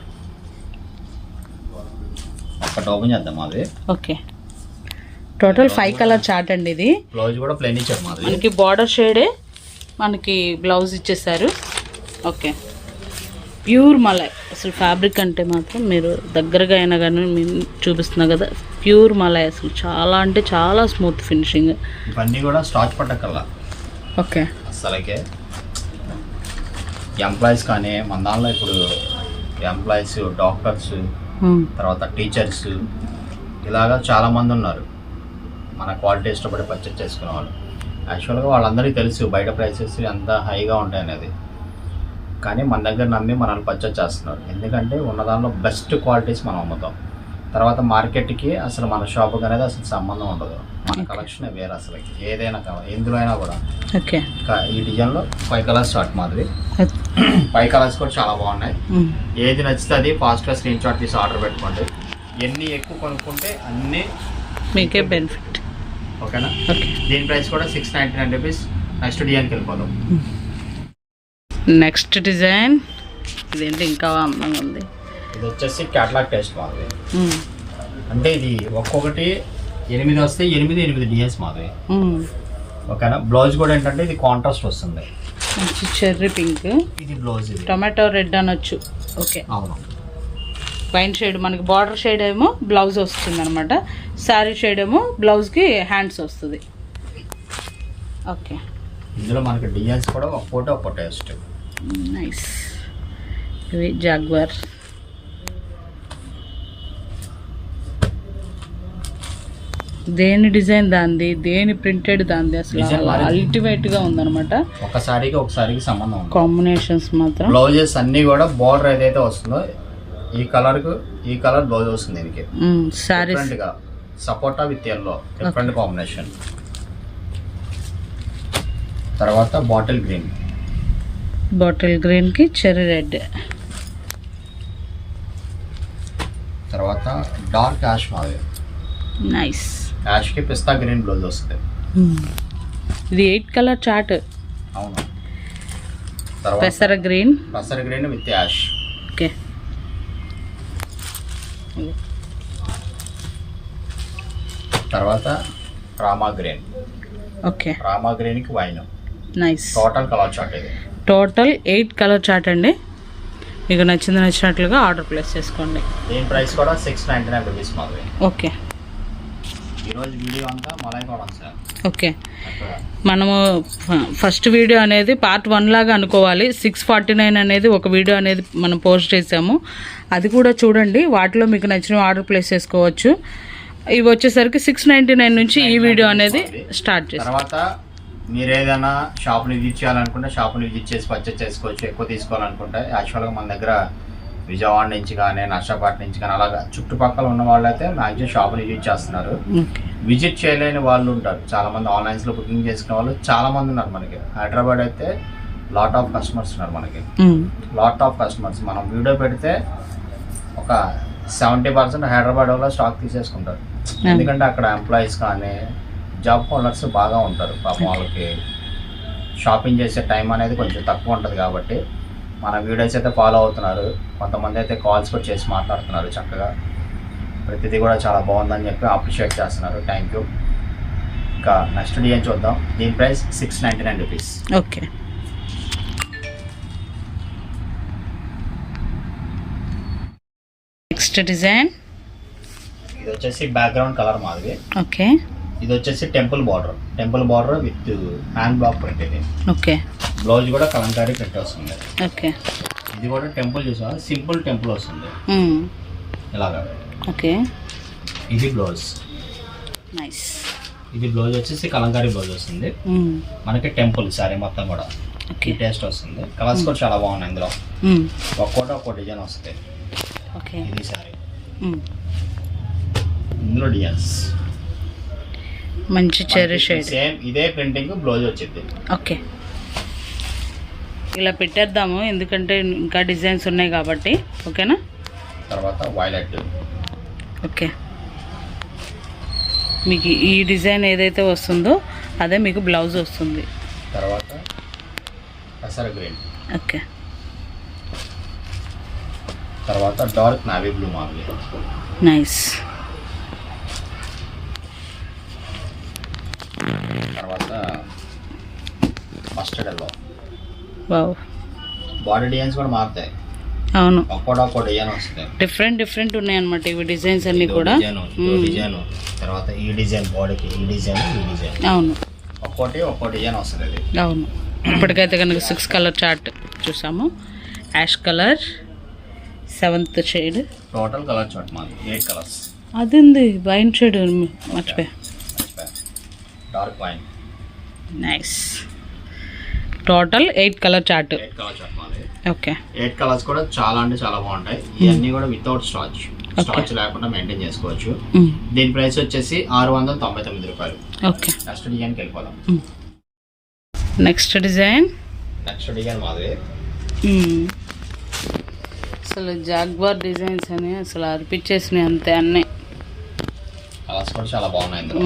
ఒకటి ఓపెన్ చేద్దాం. అది ఓకే, టోటల్ 5 కలర్ చార్ట్ అండి. ఇది బ్లౌజ్ కూడా ప్లెయిన్ ఇచ్చారు మాది. మనకి బార్డర్ షేడే మనకి బ్లౌజ్ ఇచ్చేసారు. Okay, pure malai. అసలు ఫ్యాబ్రిక్ అంటే మాత్రం మీరు దగ్గరగా అయినా కానీ మేము చూపిస్తున్నా కదా, ప్యూర్ మలై. అసలు చాలా అంటే చాలా స్మూత్ ఫినిషింగ్. ఇవన్నీ కూడా స్టార్చ్ పట్టకల్లా. ఓకే, అసలుకే ఎంప్లాయీస్ కానీ మన దానిలో ఇప్పుడు ఎంప్లాయీస్, డాక్టర్స్, తర్వాత టీచర్స్ ఇలాగా చాలామంది ఉన్నారు మన క్వాలిటీ ఇష్టపడి పర్చేస్ చేసుకునే వాళ్ళు. యాక్చువల్గా వాళ్ళందరికీ తెలుసు బయట ప్రైసెస్ ఎంత హైగా ఉంటాయనేది, కానీ మన దగ్గర నమ్మి మనల్ని పర్చేస్ చేస్తున్నారు. ఎందుకంటే ఉన్న దానిలో బెస్ట్ క్వాలిటీస్ మనం అమ్ముతాం. తర్వాత మార్కెట్కి అసలు మన షాప్కి అనేది అసలు సంబంధం ఉండదు. మన కలెక్షన్ వేరే అసలు ఏదైనా ఎందులో అయినా కూడా. ఓకే, ఈ డిజైన్లో 5 కలర్స్ స్టార్ట్ మాదిరి. 5 కలర్స్ కూడా చాలా బాగున్నాయి. ఏది నచ్చితే అది ఫాస్ట్గా స్క్రీన్ షాట్ తీసి ఆర్డర్ పెట్టుకోండి. ఎన్ని ఎక్కువ కొనుక్కుంటే అన్నీ మీకే బెనిఫిట్. ఓకేనా? ఓకే, దీని ప్రైస్ కూడా 699 రూపీస్. నెక్స్ట్ డిజైన్కి వెళ్ళిపోదాం. నెక్స్ట్ డిజైన్ ఇదేంటి ఇంకా అందంగా ఉంది. ఇది వచ్చేసి క్యాటలాగ్ టేస్ట్ మాది. అంటే ఇది ఒక్కొక్కటి 8 వస్తాయి. 8 డిజైన్స్ మాది. ఓకేనా? బ్లౌజ్ కూడా ఏంటంటే ఇది కాంట్రాస్ట్ వస్తుంది. మంచి చెర్రీ పింక్. ఇది బ్లౌజ్, ఇది టొమాటో రెడ్ అనొచ్చు. ఓకే, అవును. వైన్ షేడ్ మనకి బార్డర్ షేడ్ ఏమో బ్లౌజ్ వస్తుంది అనమాట. శారీ షేడ్ ఏమో బ్లౌజ్కి హ్యాండ్స్ వస్తుంది. ఓకే, ఇందులో మనకి డిజైన్స్ కూడా ఒక ఫోటో ఒక టేస్ట్. నైస్. ఇవి జాగ్వార్. దేని డిజైన్ దాంది, దేని ప్రింటెడ్ దాంది. అసలు అల్టిమేట్ గా ఉందన్నమాట. ఒక సారీకి సంబంధం ఉంది. కాంబినేషన్స్ మాత్రం బ్లౌజెస్ అన్ని కూడా బార్డర్ ఏదైతే వస్తుందో ఈ కలర్ బ్లౌజ్ వస్తుంది. దీనికి సారీస్ గా సపోటా విత్ ఎల్లో డిఫరెంట్ కాంబినేషన్. తర్వాత బాటిల్ గ్రీన్ కి చెర్రీ రెడ్. తర్వాత డార్క్ యాష్ మాది. నైస్. యాష్ కి పిస్తా గ్రీన్ బ్లౌజ్ వస్తుంది. ఇది 8 కలర్ చార్ట్. అవును. తర్వాత పెసర గ్రీన్ విత్ యాష్. ఓకే, తర్వాత rama green. Okay, rama green కి wine. Nice. Total colour chart ఇది. టోటల్ 8 కలర్ చార్ట్ అండి. మీకు నచ్చినట్లుగా ఆర్డర్ ప్లేస్ చేసుకోండి. దీని ప్రైస్ కూడా 699 రూపీస్ మాది. ఓకే, ఈరోజు వీడియో అంతా మలై కాటన్స్. ఓకే, మనము ఫస్ట్ వీడియో అనేది పార్ట్ 1 లాగా అనుకోవాలి. 649 అనేది ఒక వీడియో అనేది మనం పోస్ట్ చేసాము, అది కూడా చూడండి. వాటిలో మీకు నచ్చిన ఆర్డర్ ప్లేస్ చేసుకోవచ్చు. ఇవి వచ్చేసరికి 699 నుంచి ఈ వీడియో అనేది స్టార్ట్ చేస్తాం. తర్వాత మీరు ఏదైనా షాప్ని విజిట్ చేయాలనుకుంటే షాప్ని విజిట్ చేసి పర్చేస్ చేసుకోవచ్చు. ఎక్కువ తీసుకోవాలనుకుంటే యాక్చువల్గా మన దగ్గర విజయవాడ నుంచి కానీ, నర్సాపేట నుంచి కానీ అలాగా చుట్టుపక్కల ఉన్న వాళ్ళు అయితే మ్యాక్సిమం షాప్ని విజిట్ చేస్తున్నారు. విజిట్ చేయలేని వాళ్ళు ఉంటారు చాలామంది. ఆన్లైన్స్లో బుకింగ్ చేసుకునే వాళ్ళు చాలామంది ఉన్నారు మనకి. హైదరాబాద్ అయితే లాట్ ఆఫ్ కస్టమర్స్ ఉన్నారు మనకి. Lot of customers. మనం వీడియో పెడితే ఒక 70% హైదరాబాద్ వాళ్ళు స్టాక్ తీసేసుకుంటారు. ఎందుకంటే అక్కడ ఎంప్లాయీస్ కానీ జాబ్ హోల్డర్స్ బాగా ఉంటారు. పాపం వాళ్ళకి షాపింగ్ చేసే టైం అనేది కొంచెం తక్కువ ఉంటుంది. కాబట్టి మన వీడియోస్ అయితే ఫాలో అవుతున్నారు. కొంతమంది అయితే కాల్స్ కూడా చేసి మాట్లాడుతున్నారు చక్కగా. ప్రతిదీ కూడా చాలా బాగుందని చెప్పి అప్రిషియేట్ చేస్తున్నారు. Thank you. ఇంకా నెక్స్ట్ డిజైన్ చూద్దాం. దీని price 699 rupees. Okay, next design ఇది వచ్చేసి బ్యాక్గ్రౌండ్ కలర్ మాది. ఓకే, ఇది వచ్చేసి temple border with hand block print ఇది. ఓకే. బ్లౌజ్ కూడా కలంకారీ ప్రింట్ వస్తుంది. ఓకే. ఇది కూడా టెంపుల్ చూసా, సింపుల్ టెంపుల్ వస్తుంది ఇలాగా. ఓకే. ఇది బ్లౌజ్. నైస్. ఇది బ్లౌజ్ వచ్చేసి కలంకారీ బ్లౌజ్ వస్తుంది. మనకి టెంపుల్ సారీ మొత్తం కూడా ఈ టేస్ట్ వస్తుంది. కలర్స్ కూడా చాలా బాగున్నాయి ఇందులో. ఒక్కో డిజైన్ వస్తుంది. ఓకే. ఇది సారీ ఇందులో డిజైన్స్ మంచి చెర్రీ షేడ్. సేమ్ ఇదే ప్రింటింగ్ బ్లౌజ్ వచ్చింది. ఓకే. ఇలా పెట్టేద్దాము ఎందుకంటే ఇంకా డిజైన్స్ ఉన్నాయి కాబట్టి. ఓకేనా. తర్వాత వైలెట్. ఓకే. మీకు ఈ డిజైన్ ఏదైతే వస్తుందో అదే మీకు బ్లౌజ్ వస్తుంది. తర్వాత పెసర గ్రీన్. ఓకే. తర్వాత డార్క్ నావీ బ్లూ మామూలు. నైస్. తర్వాత mustard yellow. Wow. Body designs కూడా మారుతాయి. అవును. ఒక్కో డిజైన్ వస్తుంది. డిఫరెంట్ ఉన్నాయి అన్నమాట ఇవి డిజైన్స్ అన్ని కూడా. డిజైన్ తర్వాత ఈ డిజైన్ బాడీకి ఈ డిజైన్ ఈ డిజైన్. అవును. ఒక్కో డిజైన్ వస్తుంది. అవును. ఇప్పటికైతే కనుక 6 కలర్ చార్ట్ చూసాము. Ash colour 7th shade. Total colour chart మాది 8 కలర్స్. అది ఉంది వైన్ షేడ్ మర్చిపోయా. Dark wine. Nice. Total 8 colour chart. 8 colour chart మాది. ఓకే. 8 కలర్స్ కూడా చాలా అంటే చాలా బాగుంటాయి. ఇవన్నీ కూడా వితౌట్ స్టార్చ్ లేకుండా మెయింటైన్ చేసుకోవచ్చు. దీని ప్రైస్ వచ్చేసి 699 రూపాయలు. ఓకే. నెక్స్ట్ డిజైన్కి వెళ్ళిపోదాం. నెక్స్ట్ డిజైన్ మాది. అసలు జాగ్వార్ డిజైన్స్ అని అసలు అర్పించేసినాయి అంతే అన్నీ. కలర్స్ కూడా చాలా బాగున్నాయి ఇందులో.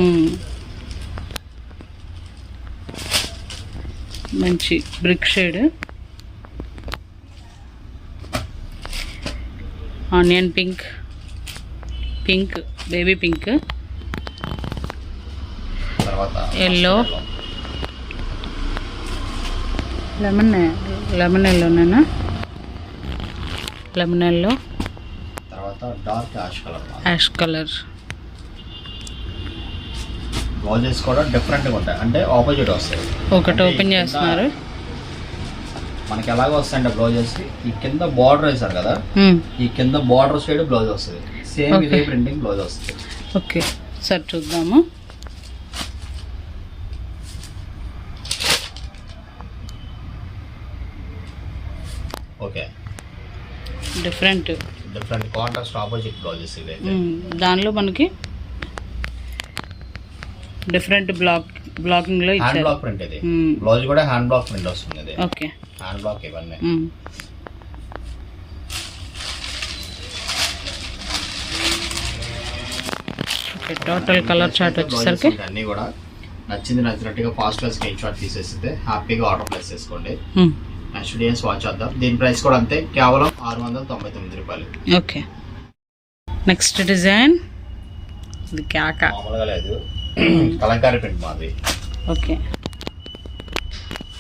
మంచి brick shade, onion pink, baby pink, తర్వాత ఎల్లో, లెమన్ ఎల్లోనేనా, లెమన్ ఎల్లో, తర్వాత డార్క్ యాష్ కలర్. బ్లౌజెస్ కూడా డిఫరెంట్గా ఉంటాయి, అంటే ఆపోజిట్ వస్తాయి. ఒకటి ఓపెన్ చేస్తున్నారు. మనకి ఎలాగ వస్తాయంటే బ్లౌజెస్ ఈ కింద బార్డర్ వేసారు కదా, ఈ కింద బార్డర్ సైడ్ బ్లౌజ్ వస్తుంది. సేమ్ ఇదే ప్రింటింగ్ బ్లౌజ్ వస్తుంది. ఓకే సార్ చూద్దాము. Okay. Different contrast opposite blouses ఇవి. దానిలో మనకి డిఫరెంట్ బ్లాకింగ్ లో హ్యాండ్ బ్లాక్ ప్రింట్ ఇది. బ్లౌజ్ కూడా హ్యాండ్ బ్లాక్ ప్రింట్ వస్తుంది ఇది. ఓకే. హ్యాండ్ బ్లాక్ ఇవన్నీ. ఓకే. టోటల్ కలర్ చార్ట్ వచ్చేసరికి అన్నీ కూడా నచ్చినట్టుగా ఫాస్ట్ గా స్క్రీన్ షాట్ తీసేస్తే హ్యాపీగా ఆర్డర్ ప్లేస్ చేసుకోండి. నెక్స్ట్ డిజైన్స్ వాచ్ చేద్దాం. దీని ప్రైస్ కూడా అంతే, కేవలం 699 రూపాయలు. ఓకే. నెక్స్ట్ డిజైన్ ఇది క్యాకా మామూలుగా లేదు, కలంకారీ ప్రింట్ మాది. ఓకే.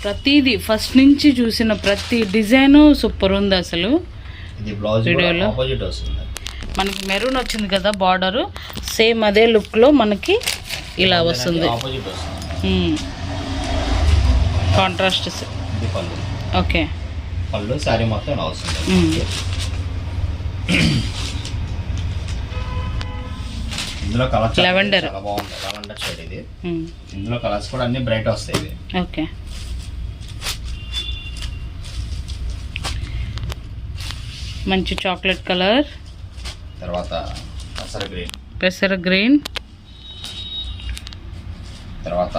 ప్రతిదీ ఫస్ట్ నుంచి చూసిన ప్రతి డిజైన్ సూపర్ ఉంది అసలు. ఇది బ్లౌజ్ వీడియోలో ఆపోజిట్ వస్తుంది. మనకి మెరూన్ వచ్చింది కదా బార్డర్, సేమ్ అదే లుక్ లో మనకి ఇలా వస్తుంది. ఆపోజిట్ వస్తుంది. కాంట్రాస్ట్. ఇది పళ్ళు. ఓకే. పళ్ళు సారీ మొత్తం ఇలా వస్తుంది. ఇందులో కలర్ లెవెండర్ చాలా బాగుంది. లెవెండర్ షేడ్ ఇది. ఇందులో కలర్స్ కూడా అన్ని బ్రైట్ వస్తాయి. ఓకే. మంచి చాక్లెట్ కలర్, తర్వాత పెసర గ్రీన్, తర్వాత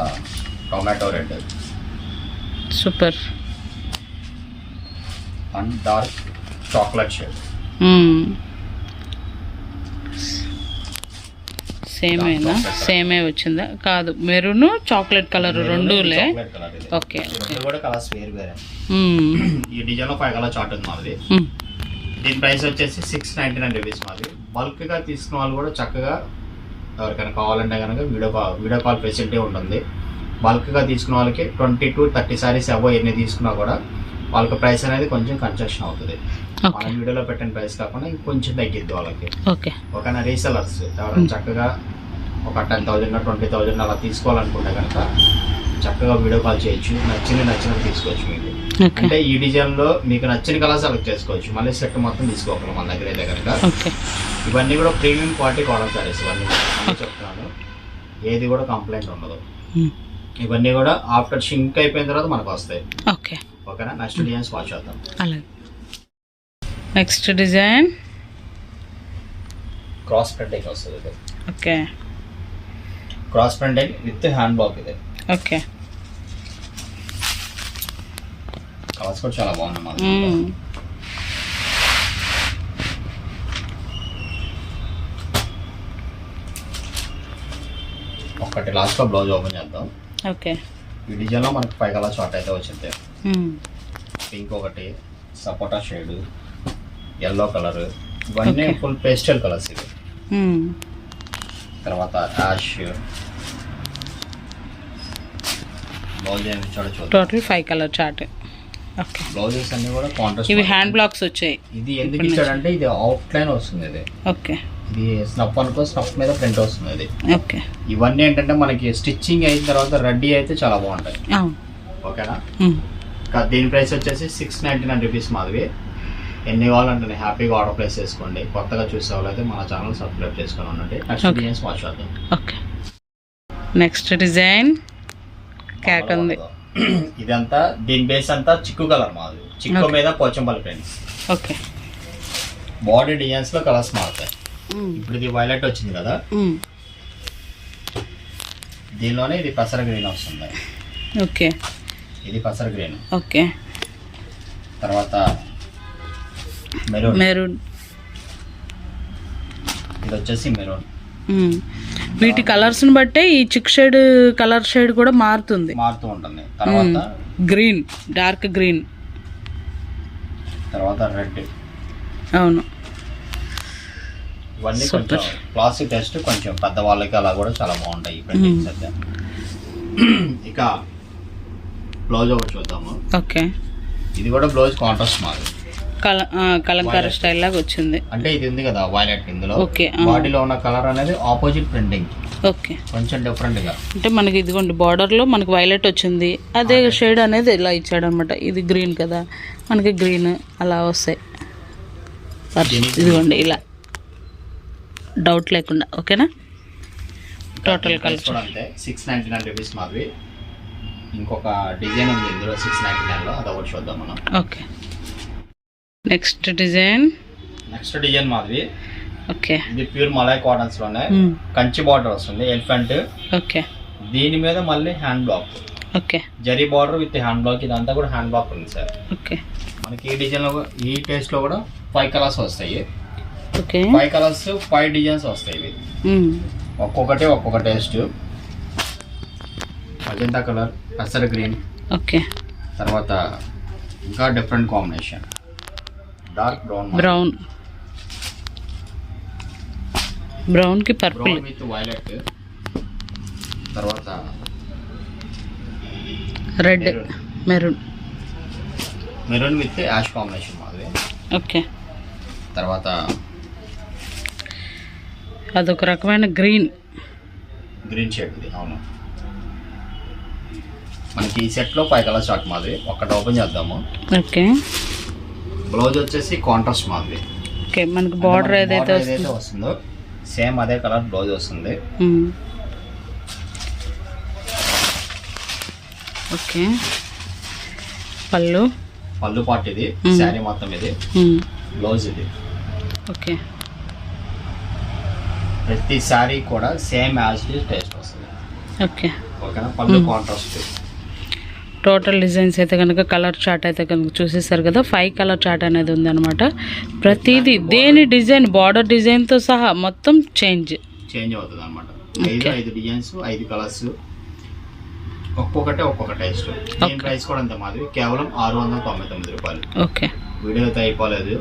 tomato red, super, and dark chocolate shade. సేమే వచ్చిందా? కాదు, మెరూన్ చాక్లెట్ కలర్ రెండులే. ఓకే. కూడా కలర్స్ వేరు వేరే. ఈ డిజైన్ లో 5 కలర్ చార్ట్ ఉంది మాది. దీని ప్రైస్ వచ్చేసి 699 రూపీస్ మాది. బల్క్ గా తీసుకున్న వాళ్ళు కూడా చక్కగా ఎవరికైనా కావాలంటే కనుక వీడియో కాల్ ఫెసిలిటీ ఉంటుంది. బల్క్ గా తీసుకున్న వాళ్ళకి 20 to 30 సారీస్ ఎన్ని తీసుకున్నా కూడా వాళ్ళకి ప్రైస్ అనేది కొంచెం కన్సెషన్ అవుతుంది. మన వీడియోలో పెట్టిన ప్రైస్ కాకుండా ఇంకొంచెం తగ్గిద్ది వాళ్ళకి. ఓకేనా. రీసెలర్స్ ఎవరైనా చక్కగా ఒక 10,000 20,000 అలా తీసుకోవాలనుకుంటే కనుక చక్కగా వీడియో కాల్ చేయొచ్చు, నచ్చినట్టు తీసుకోవచ్చు మీకు. అంటే ఈ డిజైన్ లో మీకు నచ్చిన కలర్ సెలెక్ట్ చేసుకోవచ్చు, మళ్ళీ సెట్ మొత్తం తీసుకోవాలి మన దగ్గర అయితే కనుక. ఇవన్నీ కూడా ప్రీమియం క్వాలిటీ కాటన్ సారీస్ ఇవన్నీ చెప్తున్నాను, ఏది కూడా కంప్లైంట్ ఉండదు. ఇవన్నీ కూడా ఆఫ్టర్ షింక్ అయిపోయిన తర్వాత మనకు వస్తాయి. ఓకేనా, నెక్స్ట్ డిజైన్స్ వాచ్ చేద్దాం. నెక్స్ట్ డిజైన్ క్రాస్ ప్రింటింగ్ వస్తుంది ఇది. Okay, cross printing with hand black ఇది. ఓకే, కలర్స్ కూడా చాలా బాగున్నాయి మాది. ఒకటి లాస్ట్ లో బ్లౌజ్ ఓపెన్ చేద్దాం. ఓకే, ఈ డిజైన్ లో మనకి 5 కలర్ షార్ట్ అయితే వచ్చింది. పింక్ ఒకటి, సపోటా షేడ్, ఎల్లో కలర్, ఇవన్నీ ఫుల్ పేస్టల్ కలర్స్ ఇవి. తర్వాత యాష్, బ్లౌజ్ ఏమి చూడొచ్చు. Total 5 colour chart. Okay, blouses అన్ని కూడా కాంట్రాస్ట్. ఇవి హ్యాండ్ బ్లాక్స్ వచ్చాయి. ఇది ఎందుకు ఇచ్చాడంటే ఇది అవుట్ లైన్ వస్తుంది ఇది. ఓకే, ఇది స్నఫ్ అనుకో, స్నఫ్ మీద ప్రింట్ వస్తుంది ఇది. ఓకే, ఇవన్నీ ఏంటంటే మనకి స్టిచ్చింగ్ అయిన తర్వాత రెడీ అయితే చాలా బాగుంటాయి. ఓకేనా, దీని ప్రైస్ వచ్చేసి 699 రూపీస్ మాధవి. ఎన్ని కావాలంటే హ్యాపీగా ఆర్డర్ ప్లేస్ చేసుకోండి. కొత్తగా చూసే వాళ్ళైతే మన ఛానల్ సబ్స్క్రైబ్ చేసుకొని ఉండండి. నెక్స్ట్ డిజైన్స్ వాచ్ చేద్దాం. ఓకే, నెక్స్ట్ డిజైన్ క్యాక్ ఉంది. ఇదంతా దీని బేస్ అంతా చిక్కు కలర్ మాది, చిక్కు మీద Pochampalli prints. Okay, body designs లో కలర్స్ మారుతాయి. ఇప్పుడు ఇది వైలెట్ వచ్చింది కదా, దీనిలోనే ఇది పసర గ్రీన్ వస్తుంది. ఓకే, ఇది పసర గ్రీన్. ఓకే, తర్వాత మెరూన్. మెరూన్, ఇది వచ్చేసి మెరూన్. వీటి కలర్స్ ని బట్టే ఈ చిక్ షేడ్ కలర్ షేడ్ కూడా మారుతూ ఉంటుంది. తర్వాత గ్రీన్, డార్క్ గ్రీన్, తర్వాత రెడ్. అవును, ఇవన్నీ కొంచెం క్లాసిక్ టెస్ట్, కొంచెం పెద్దవాళ్ళకి అలా కూడా చాలా బాగుంటాయి ఈ ప్రింటింగ్స్ అయితే. ఇక బ్లౌజ్ ఒకటి చూద్దాము. ఓకే, ఇది కూడా బ్లౌజ్ కాంట్రాస్ట్ మాది, కలంకారీ స్టైల్ లాగా వచ్చింది. అంటే ఇది ఉంది కదా వైలెట్, ఇందులో ఓకే, బాడీలో ఉన్న కలర్ అనేది ఆపోజిట్ ప్రింటింగ్. ఓకే, కొంచెం డిఫరెంట్ గా. అంటే మనకి ఇదిగోండి బార్డర్ లో మనకి వైలెట్ వచ్చింది, అదే షేడ్ అనేది ఇలా ఇచ్చాడు అనమాట. ఇది గ్రీన్ కదా, మనకి గ్రీన్ అలా వస్తాయి. ఇదిగోండి ఇలా డౌట్ లేకుండా. ఓకేనా, టోటల్ కలర్ కూడా అంతే 699 రూపీస్ మాధవి. ఇంకొక డిజైన్ ఉంది ఇందులో 699 లో, అది ఒకటి చూద్దాం మనం. Okay, next design Madhavi. Okay, ఇది ప్యూర్ మలై కాటన్స్ లోనే కంచి బార్డర్ వస్తుంది, ఎలిఫెంట్. ఓకే, దీని మీద మళ్ళీ hand black. Okay, zari border with hand black. ఇదంతా కూడా హ్యాండ్ బ్లాక్ ఉంది సార్. ఓకే, మనకి ఈ డిజైన్ లో, ఈ టేస్ట్ లో కూడా 5 కలర్స్ వస్తాయి. ఓకే, 5 కలర్స్ 5 డిజైన్స్ వస్తాయి. ఇవి ఒక్కొక్కటి ఒక్కొక్క టేస్ట్. అజంతా కలర్, పసర గ్రీన్. ఓకే, తర్వాత ఇంకా డిఫరెంట్ కాంబినేషన్, డార్క్ బ్రౌన్ కి పర్పుల్ విత్ వైలెట్. తర్వాత red, maroon with ash combination మాది. ఓకే, తర్వాత అదొక రకమైన గ్రీన్ షేడ్ ఇది. అవును, మనకి ఈ సెట్ లో 5 కలర్ స్టార్ట్ మాది. ఒకటి ఓపెన్ చేద్దాము. ఓకే, బ్లౌజ్ వచ్చేసి కాంట్రాస్ట్ మాది. ఓకే, మనకి బార్డర్ ఏదైతే వస్తుందో సేమ్ అదే కలర్ బ్లౌజ్ వస్తుంది. ఓకే, పళ్ళు పార్ట్ ఇది, శారీ మొత్తం ఇది, బ్లౌజ్ ఇది. ఓకే, ప్రతి శారీ కూడా సేమ్ యాజ్ టేస్ట్ వస్తుంది. ఓకే, ఓకేనా, పళ్ళు కాంట్రాస్ట్. టోటల్ డిజైన్స్ అయితే కనుక కలర్ చార్ట్ అయితే కనుక చూసేసారు కదా. 5 కలర్ చార్ట్ అనేది ఉందన్నమాట. ప్రతిదీ దేని డిజైన్, బార్డర్ డిజైన్తో సహా మొత్తం చేంజ్ అవుతుంది అనమాట. 5 డిజైన్స్, 5 కలర్స్, ఒక్కొక్కటి ఒక్కొక్క టేస్ట్. దీని ప్రైస్ కూడా అంత మాది, కేవలం 699 రూపాయలు. ఓకే, వీడియో అయితే అయిపోలేదు,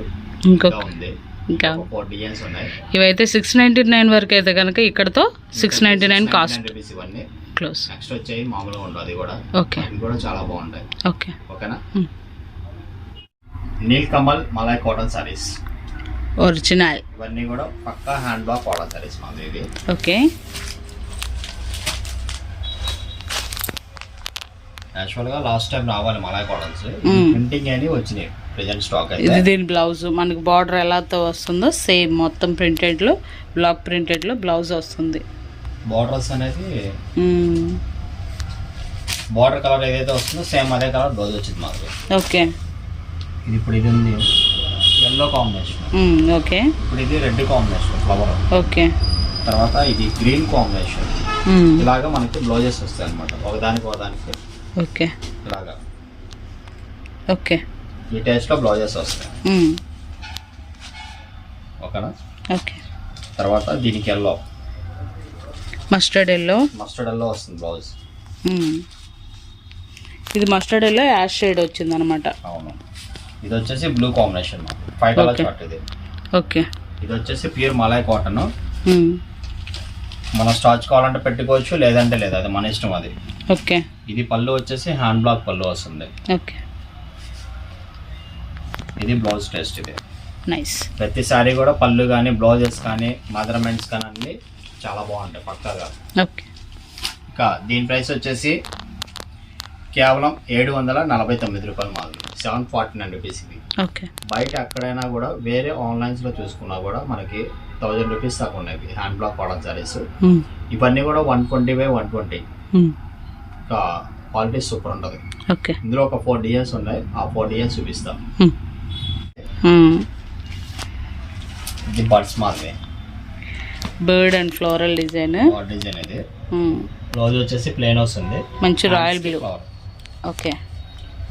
ఇంకొక ఉంది, ఇంకా 4 డిజైన్స్ ఉన్నాయి. ఇవైతే 699 వరకు అయితే కనుక ఇక్కడతో 699 కాస్ట్. ఇవన్నీ క్లోజ్. నెక్స్ట్ వచ్చాయి మామూలుగా ఉండదు, అది కూడా. ఓకే, అవి కూడా చాలా బాగుంటాయి. ఓకే, ఓకేనా. Neel Kamal malai cotton saris original. ఇవన్నీ కూడా పక్కా హ్యాండ్ బ్లాక్ కాటన్ సారీస్ మాది. ఇది ఓకే, యాక్చువల్ గా లాస్ట్ టైం రావాలి మలాయ్ కాటన్స్, ప్రింటింగ్ అని వచ్చినాయి ప్రెజెంట్ స్టాక్ అయితే. ఇది దీని బ్లౌజ్ మనకి బార్డర్ ఎలాతో వస్తుందో సేమ్ మొత్తం ప్రింటెడ్ లో, బ్లాక్ ప్రింటెడ్ లో బ్లౌజ్ వస్తుంది. బార్డర్స్ అనేది బార్డర్ కలర్ ఏదైతే వస్తుందో సేమ్ అదే కలర్ బ్లౌజ్ వచ్చింది మాకు. ఓకే. ఇది ఇప్పుడు ఇది ఉంది ఎల్లో కాంబినేషన్. ఓకే. ఇప్పుడు ఇది రెడ్ కాంబినేషన్ ఫ్లవర్. ఓకే. తర్వాత ఇది గ్రీన్ కాంబినేషన్. ఇలాగా మనకి బ్లౌజెస్ వస్తాయి అనమాట ఒకదానికి ఒకదానికి. ఓకే. ఇలాగా ఓకే. ఈ టేస్ట్ లో బ్లౌజెస్ వస్తాయి. ఓకేనా. ఓకే. తర్వాత దీనికి ఎల్లో, మస్టర్డ్ ఎల్లో వస్తుంది బ్లౌజ్. ఇది మస్టర్డ్ ఎల్లో యాష్ షేడ్ వచ్చింది అనమాట. అవును. ఇది వచ్చేసి బ్లూ కాంబినేషన్ 5 కలర్ చార్ట్ ఇది. ఓకే. ఇది వచ్చేసి ప్యూర్ మలాయ్ కాటన్. మనం స్టార్చ్ కావాలంటే పెట్టుకోవచ్చు, లేదంటే లేదు, అది మన ఇష్టం అది. ఓకే. ఇది పళ్ళు వచ్చేసి హ్యాండ్ బ్లాక్ పళ్ళు వస్తుంది. ఓకే. ఇది బ్లౌజ్ టెస్ట్. ఇది నైస్. ప్రతి సారీ కూడా పళ్ళు కానీ బ్లౌజెస్ కానీ మెజర్మెంట్స్ కానీ అన్ని చాలా బాగుంటాయి పక్కాగా. ఓకే. ఇంకా దీని ప్రైస్ వచ్చేసి కేవలం 749 రూపాయలు మాది, 749 రూపీస్ ఇది. ఓకే. బయట ఎక్కడైనా కూడా వేరే ఆన్లైన్స్ లో చూసుకున్నా కూడా మనకి 1000 రూపీస్ దాకా ఉన్నాయి హ్యాండ్ బ్లాక్ కాటన్ సారీస్. ఇవన్నీ కూడా 120/120. ఇంకా క్వాలిటీ సూపర్ ఉంటుంది. ఓకే. ఇందులో ఒక 4 డిజైన్స్ ఉన్నాయి, ఆ 4 డిజైన్స్ చూపిస్తాం. ఇది బర్డ్స్ మాది, bird and floral design. Design ఇది. బ్లౌజ్ వచ్చేసి ప్లెయిన్ వస్తుంది, మంచి రాయల్ బ్లూ. ఓకే.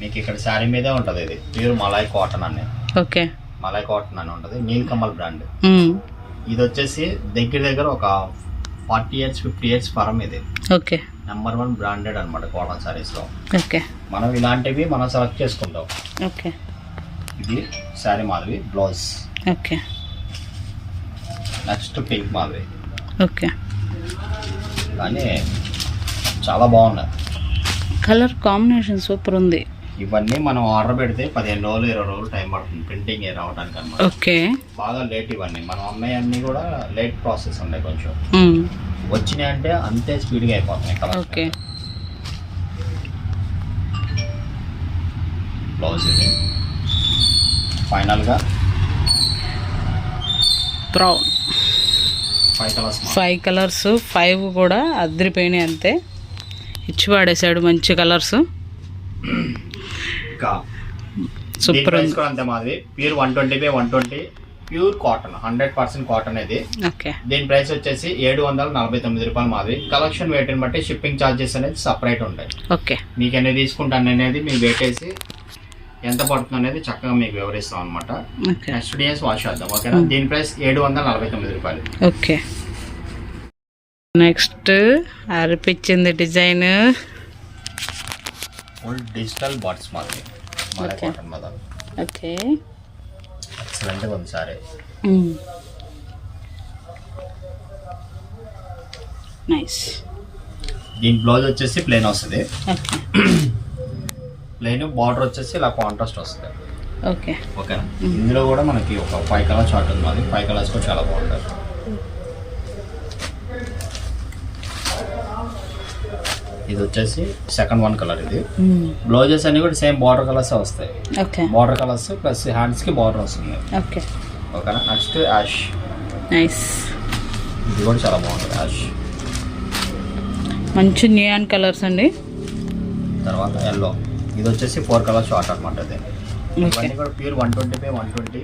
మీకు ఇక్కడ శారీ మీదే ఉంటుంది. ఇది ప్యూర్ మలాయ్ కాటన్ అని. ఓకే. మలాయ్ కాటన్ అని ఉంటుంది, నీల్కమల్ బ్రాండ్. ఇది వచ్చేసి దగ్గర ఒక 40 years 50 years ఫరం. ఇది ఓకే. నెంబర్ 1 బ్రాండెడ్ అనమాట కాటన్ సారీస్ లో. ఓకే. మనం ఇలాంటివి మనం సెలెక్ట్ చేసుకుంటాం. ఓకే. ఇది sari Madhavi blouse. Okay. Next pink Madhavi. Okay. కానీ చాలా బాగున్నాయి, కలర్ కాంబినేషన్ సూపర్ ఉంది. ఇవన్నీ మనం ఆర్డర్ పెడితే 15 రోజులు 20 రోజులు టైం పడుతుంది ప్రింటింగ్ రావడానికి అనమాట. ఓకే. బాగా లేట్. ఇవన్నీ మనం అమ్మాయి అన్ని కూడా లేట్ ప్రాసెస్ ఉన్నాయి కొంచెం. వచ్చినాయి అంటే అంతే స్పీడ్గా అయిపోతున్నాయి కలర్. ఓకే. బ్లౌజ్ ఇది ఫైనల్గా బ్రౌన్. 5 కలర్స్. 5 కలర్స్, 5 కూడా అద్దరిపోయినాయి అంతే. ఇచ్చి పాడేసాడు మంచి కలర్స్. ఇంకా సూపర్ ఉంది. అంతే మాది ప్యూర్ 120/120 ప్యూర్ కాటన్, 100% కాటన్ ఇది. ఓకే. దీని ప్రైస్ వచ్చేసి 749 రూపాయలు మాది. కలెక్షన్ వెయిట్ ని బట్టి షిప్పింగ్ ఛార్జెస్ అనేది సపరేట్ ఉంటాయి. ఓకే. మీకు ఎన్ని తీసుకుంటాను అనేది మీ వెయిట్ వేసి ఎంత పడుతుంది అనేది చక్కగా మీకు వివరిస్తాం అనమాట. నెక్స్ట్ డేస్ వాష్ చేద్దాం. ఓకేనా. దీని ప్రైస్ 749 రూపాయలు. ఓకే. నెక్స్ట్ అరిపించింది డిజైన్ ఫుల్ డిజిటల్ బాట్స్ మాది మలాయ్ కాటన్ మీద. ఓకే. ఎక్సలెంట్గా ఉంది సారీ. నైస్. దీని బ్లౌజ్ వచ్చేసి ప్లెయిన్ వస్తుంది. ఓకే. ప్లెయిన్ బార్డర్ వచ్చేసి ఇలా కాంట్రాస్ట్ వస్తుంది. ఓకే. ఓకేనా. ఇందులో కూడా మనకి ఒక 5 కలర్ చార్ట్ ఉంది మాది. 5 కలర్స్ కూడా చాలా బాగుంటుంది. ఇది వచ్చేసి సెకండ్ 1 కలర్. ఇది బ్లౌజెస్ అన్ని కూడా సేమ్ బార్డర్ కలర్స్ వస్తాయి. Okay. Border colours plus hands కి బార్డర్ వస్తుంది. ఓకే. ఓకేనా. Next ash. నైస్. ఇది కూడా చాలా బాగుంటుంది యాష్. మంచి నియాన్ కలర్స్ అండి. తర్వాత ఎల్లో. ఇది వచ్చేసి 4 కలర్ షార్ట్ అనమాట. ఇది ఇవన్నీ కూడా pure 120/120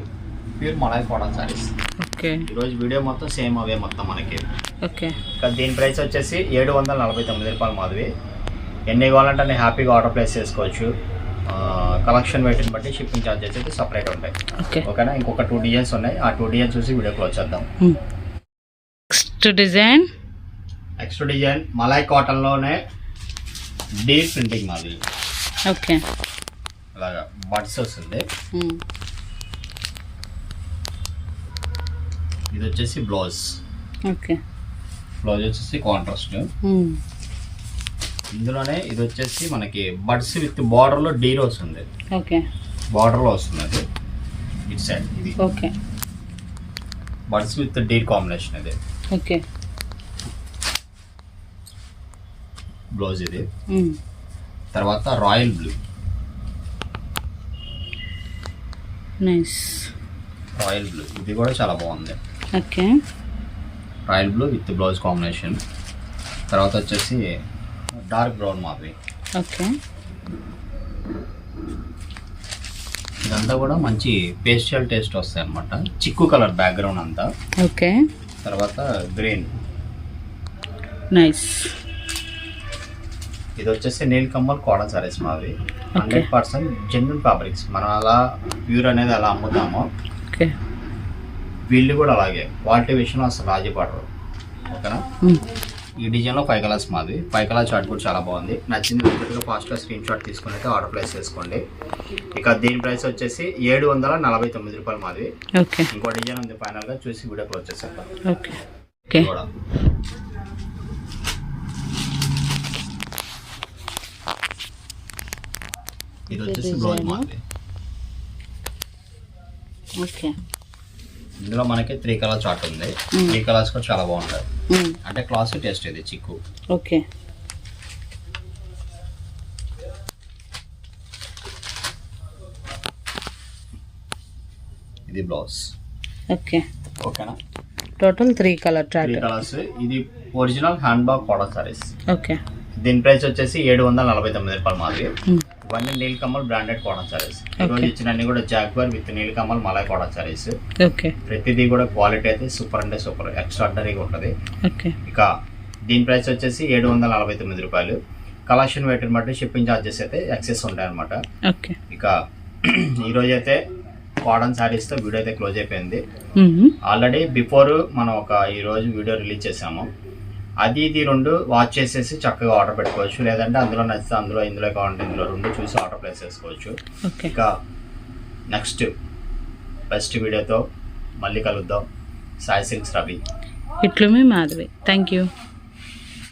pure Malay cotton saris. Okay. ఈరోజు వీడియో మొత్తం సేమ్ అవే మొత్తం మనకి. ఓకే. ఇంకా దీని ప్రైస్ వచ్చేసి 749 రూపాయలు మాధవి. ఎన్ని కావాలంటే అన్ని హ్యాపీగా ఆర్డర్ ప్లేస్ చేసుకోవచ్చు. కలెక్షన్ వెయిట్ని బట్టి షిప్పింగ్ ఛార్జెస్ అయితే సపరేట్ ఉంటాయి. ఓకే. ఓకేనా. ఇంకొక 2 డిజైన్స్ ఉన్నాయి, ఆ 2 డిజైన్స్ చూసి వీడియో క్లోజ్ చేద్దాం. Next design. Next design Malai కాటన్లోనే డీప్ ప్రింటింగ్ మాది. ఓకే. అలాగా బడ్స్ వస్తుంది. ఇది వచ్చేసి బ్లౌజ్. ఓకే. బ్లౌజ్ వచ్చేసి కాంట్రాస్ట్. ఇందులోనే ఇది వచ్చేసి మనకి బడ్స్ విత్ బార్డర్ లో డీ రోస్ ఉంది. ఓకే. బార్డర్ లో వస్తుంది అది ఇట్ సైడ్. ఇది okay. Buds with D combination ఇది. తర్వాత royal blue. Nice. Royal blue ఇది కూడా చాలా బాగుంది. Okay. Royal blue with blouse combination. తర్వాత వచ్చేసి డార్క్ బ్రౌన్ మాదిరి. ఓకే. ఇదంతా కూడా మంచి పేస్టల్ టేస్ట్ వస్తాయి అన్నమాట. చిక్కు కలర్ బ్యాక్గ్రౌండ్ అంతా. ఓకే. తర్వాత గ్రీన్. నైస్. ఇది వచ్చేసి నీలకమ్మల్ కాటన్ సారీస్ మావి. 100% జెన్యున్ ఫ్యాబ్రిక్స్. మనం అలా ప్యూర్ అనేది అలా అమ్ముతామో ఓకే. వీళ్ళు కూడా అలాగే క్వాలిటీ విషయంలో అసలు రాజీ పడరు. ఓకేనా. ఈ డిజైన్లో 5 కలర్స్ మాది. 5 కలర్ చార్ట్ కూడా చాలా బాగుంది. నచ్చింది వెంటనే ఫాస్ట్గా స్క్రీన్ షాట్ తీసుకుని అయితే ఆర్డర్ ప్లేస్ చేసుకోండి. ఇక దీని ప్రైస్ వచ్చేసి 749 రూపాయలు మాది. ఓకే. ఇంకో డిజైన్ ఉంది ఫైనల్గా చూసి వీడియో క్లోజ్ చేసేద్దాం. ఓకే. ఓకే. ఇది వచ్చేసి బ్లౌజ్ మాది. ఓకే. ఇందులో మనకి 3 కలర్ చార్ట్ ఉంది. 3 కలర్స్ కూడా చాలా బాగుంటాయి. అంటే క్లాస్ టేస్ట్ ఇది చిక్కు. ఓకే. ఇది బ్లౌజ్. ఓకే. ఓకేనా. Total 3 colour chart. 3 కలర్స్. ఇది ఒరిజినల్ హ్యాండ్ బాగ్ కాటన్ సారీస్. ఓకే. దీని ప్రైస్ వచ్చేసి 749 రూపాయలు మాది. ఇవన్నీ నీలకమల్ బ్రాండెడ్ కాటన్ సారీస్. ఈరోజు ఇచ్చినన్ని కూడా jaguar with Neelakamal Malay cotton saris. Okay. ప్రతిదీ కూడా క్వాలిటీ అయితే సూపర్ అంటే సూపర్ ఎక్స్ట్రాడనరీగా ఉంటుంది. ఓకే. ఇక దీని ప్రైస్ వచ్చేసి 749 రూపాయలు. కలెక్షన్ వెయిట్ని బట్టి షిప్పింగ్ ఛార్జెస్ అయితే ఎక్సెస్ ఉంటాయి అనమాట. ఓకే. ఇక ఈరోజు అయితే కాటన్ సారీస్తో వీడియో అయితే క్లోజ్ అయిపోయింది. ఆల్రెడీ బిఫోర్ మనం ఈరోజు వీడియో రిలీజ్ చేసాము. అది ఇది 2 వాచ్ చేసేసి చక్కగా ఆర్డర్ పెట్టుకోవచ్చు. లేదంటే అందులో నచ్చితే అందులో ఇందులో కావాలంటే ఇందులో 2 చూసి ఆర్డర్ ప్లేస్ చేసుకోవచ్చు. ఇక నెక్స్ట్ బెస్ట్ వీడియోతో మళ్ళీ కలుద్దాం. సాయి సిల్క్స్ రవి. ఇట్లు మీ మాధవి. Thank you.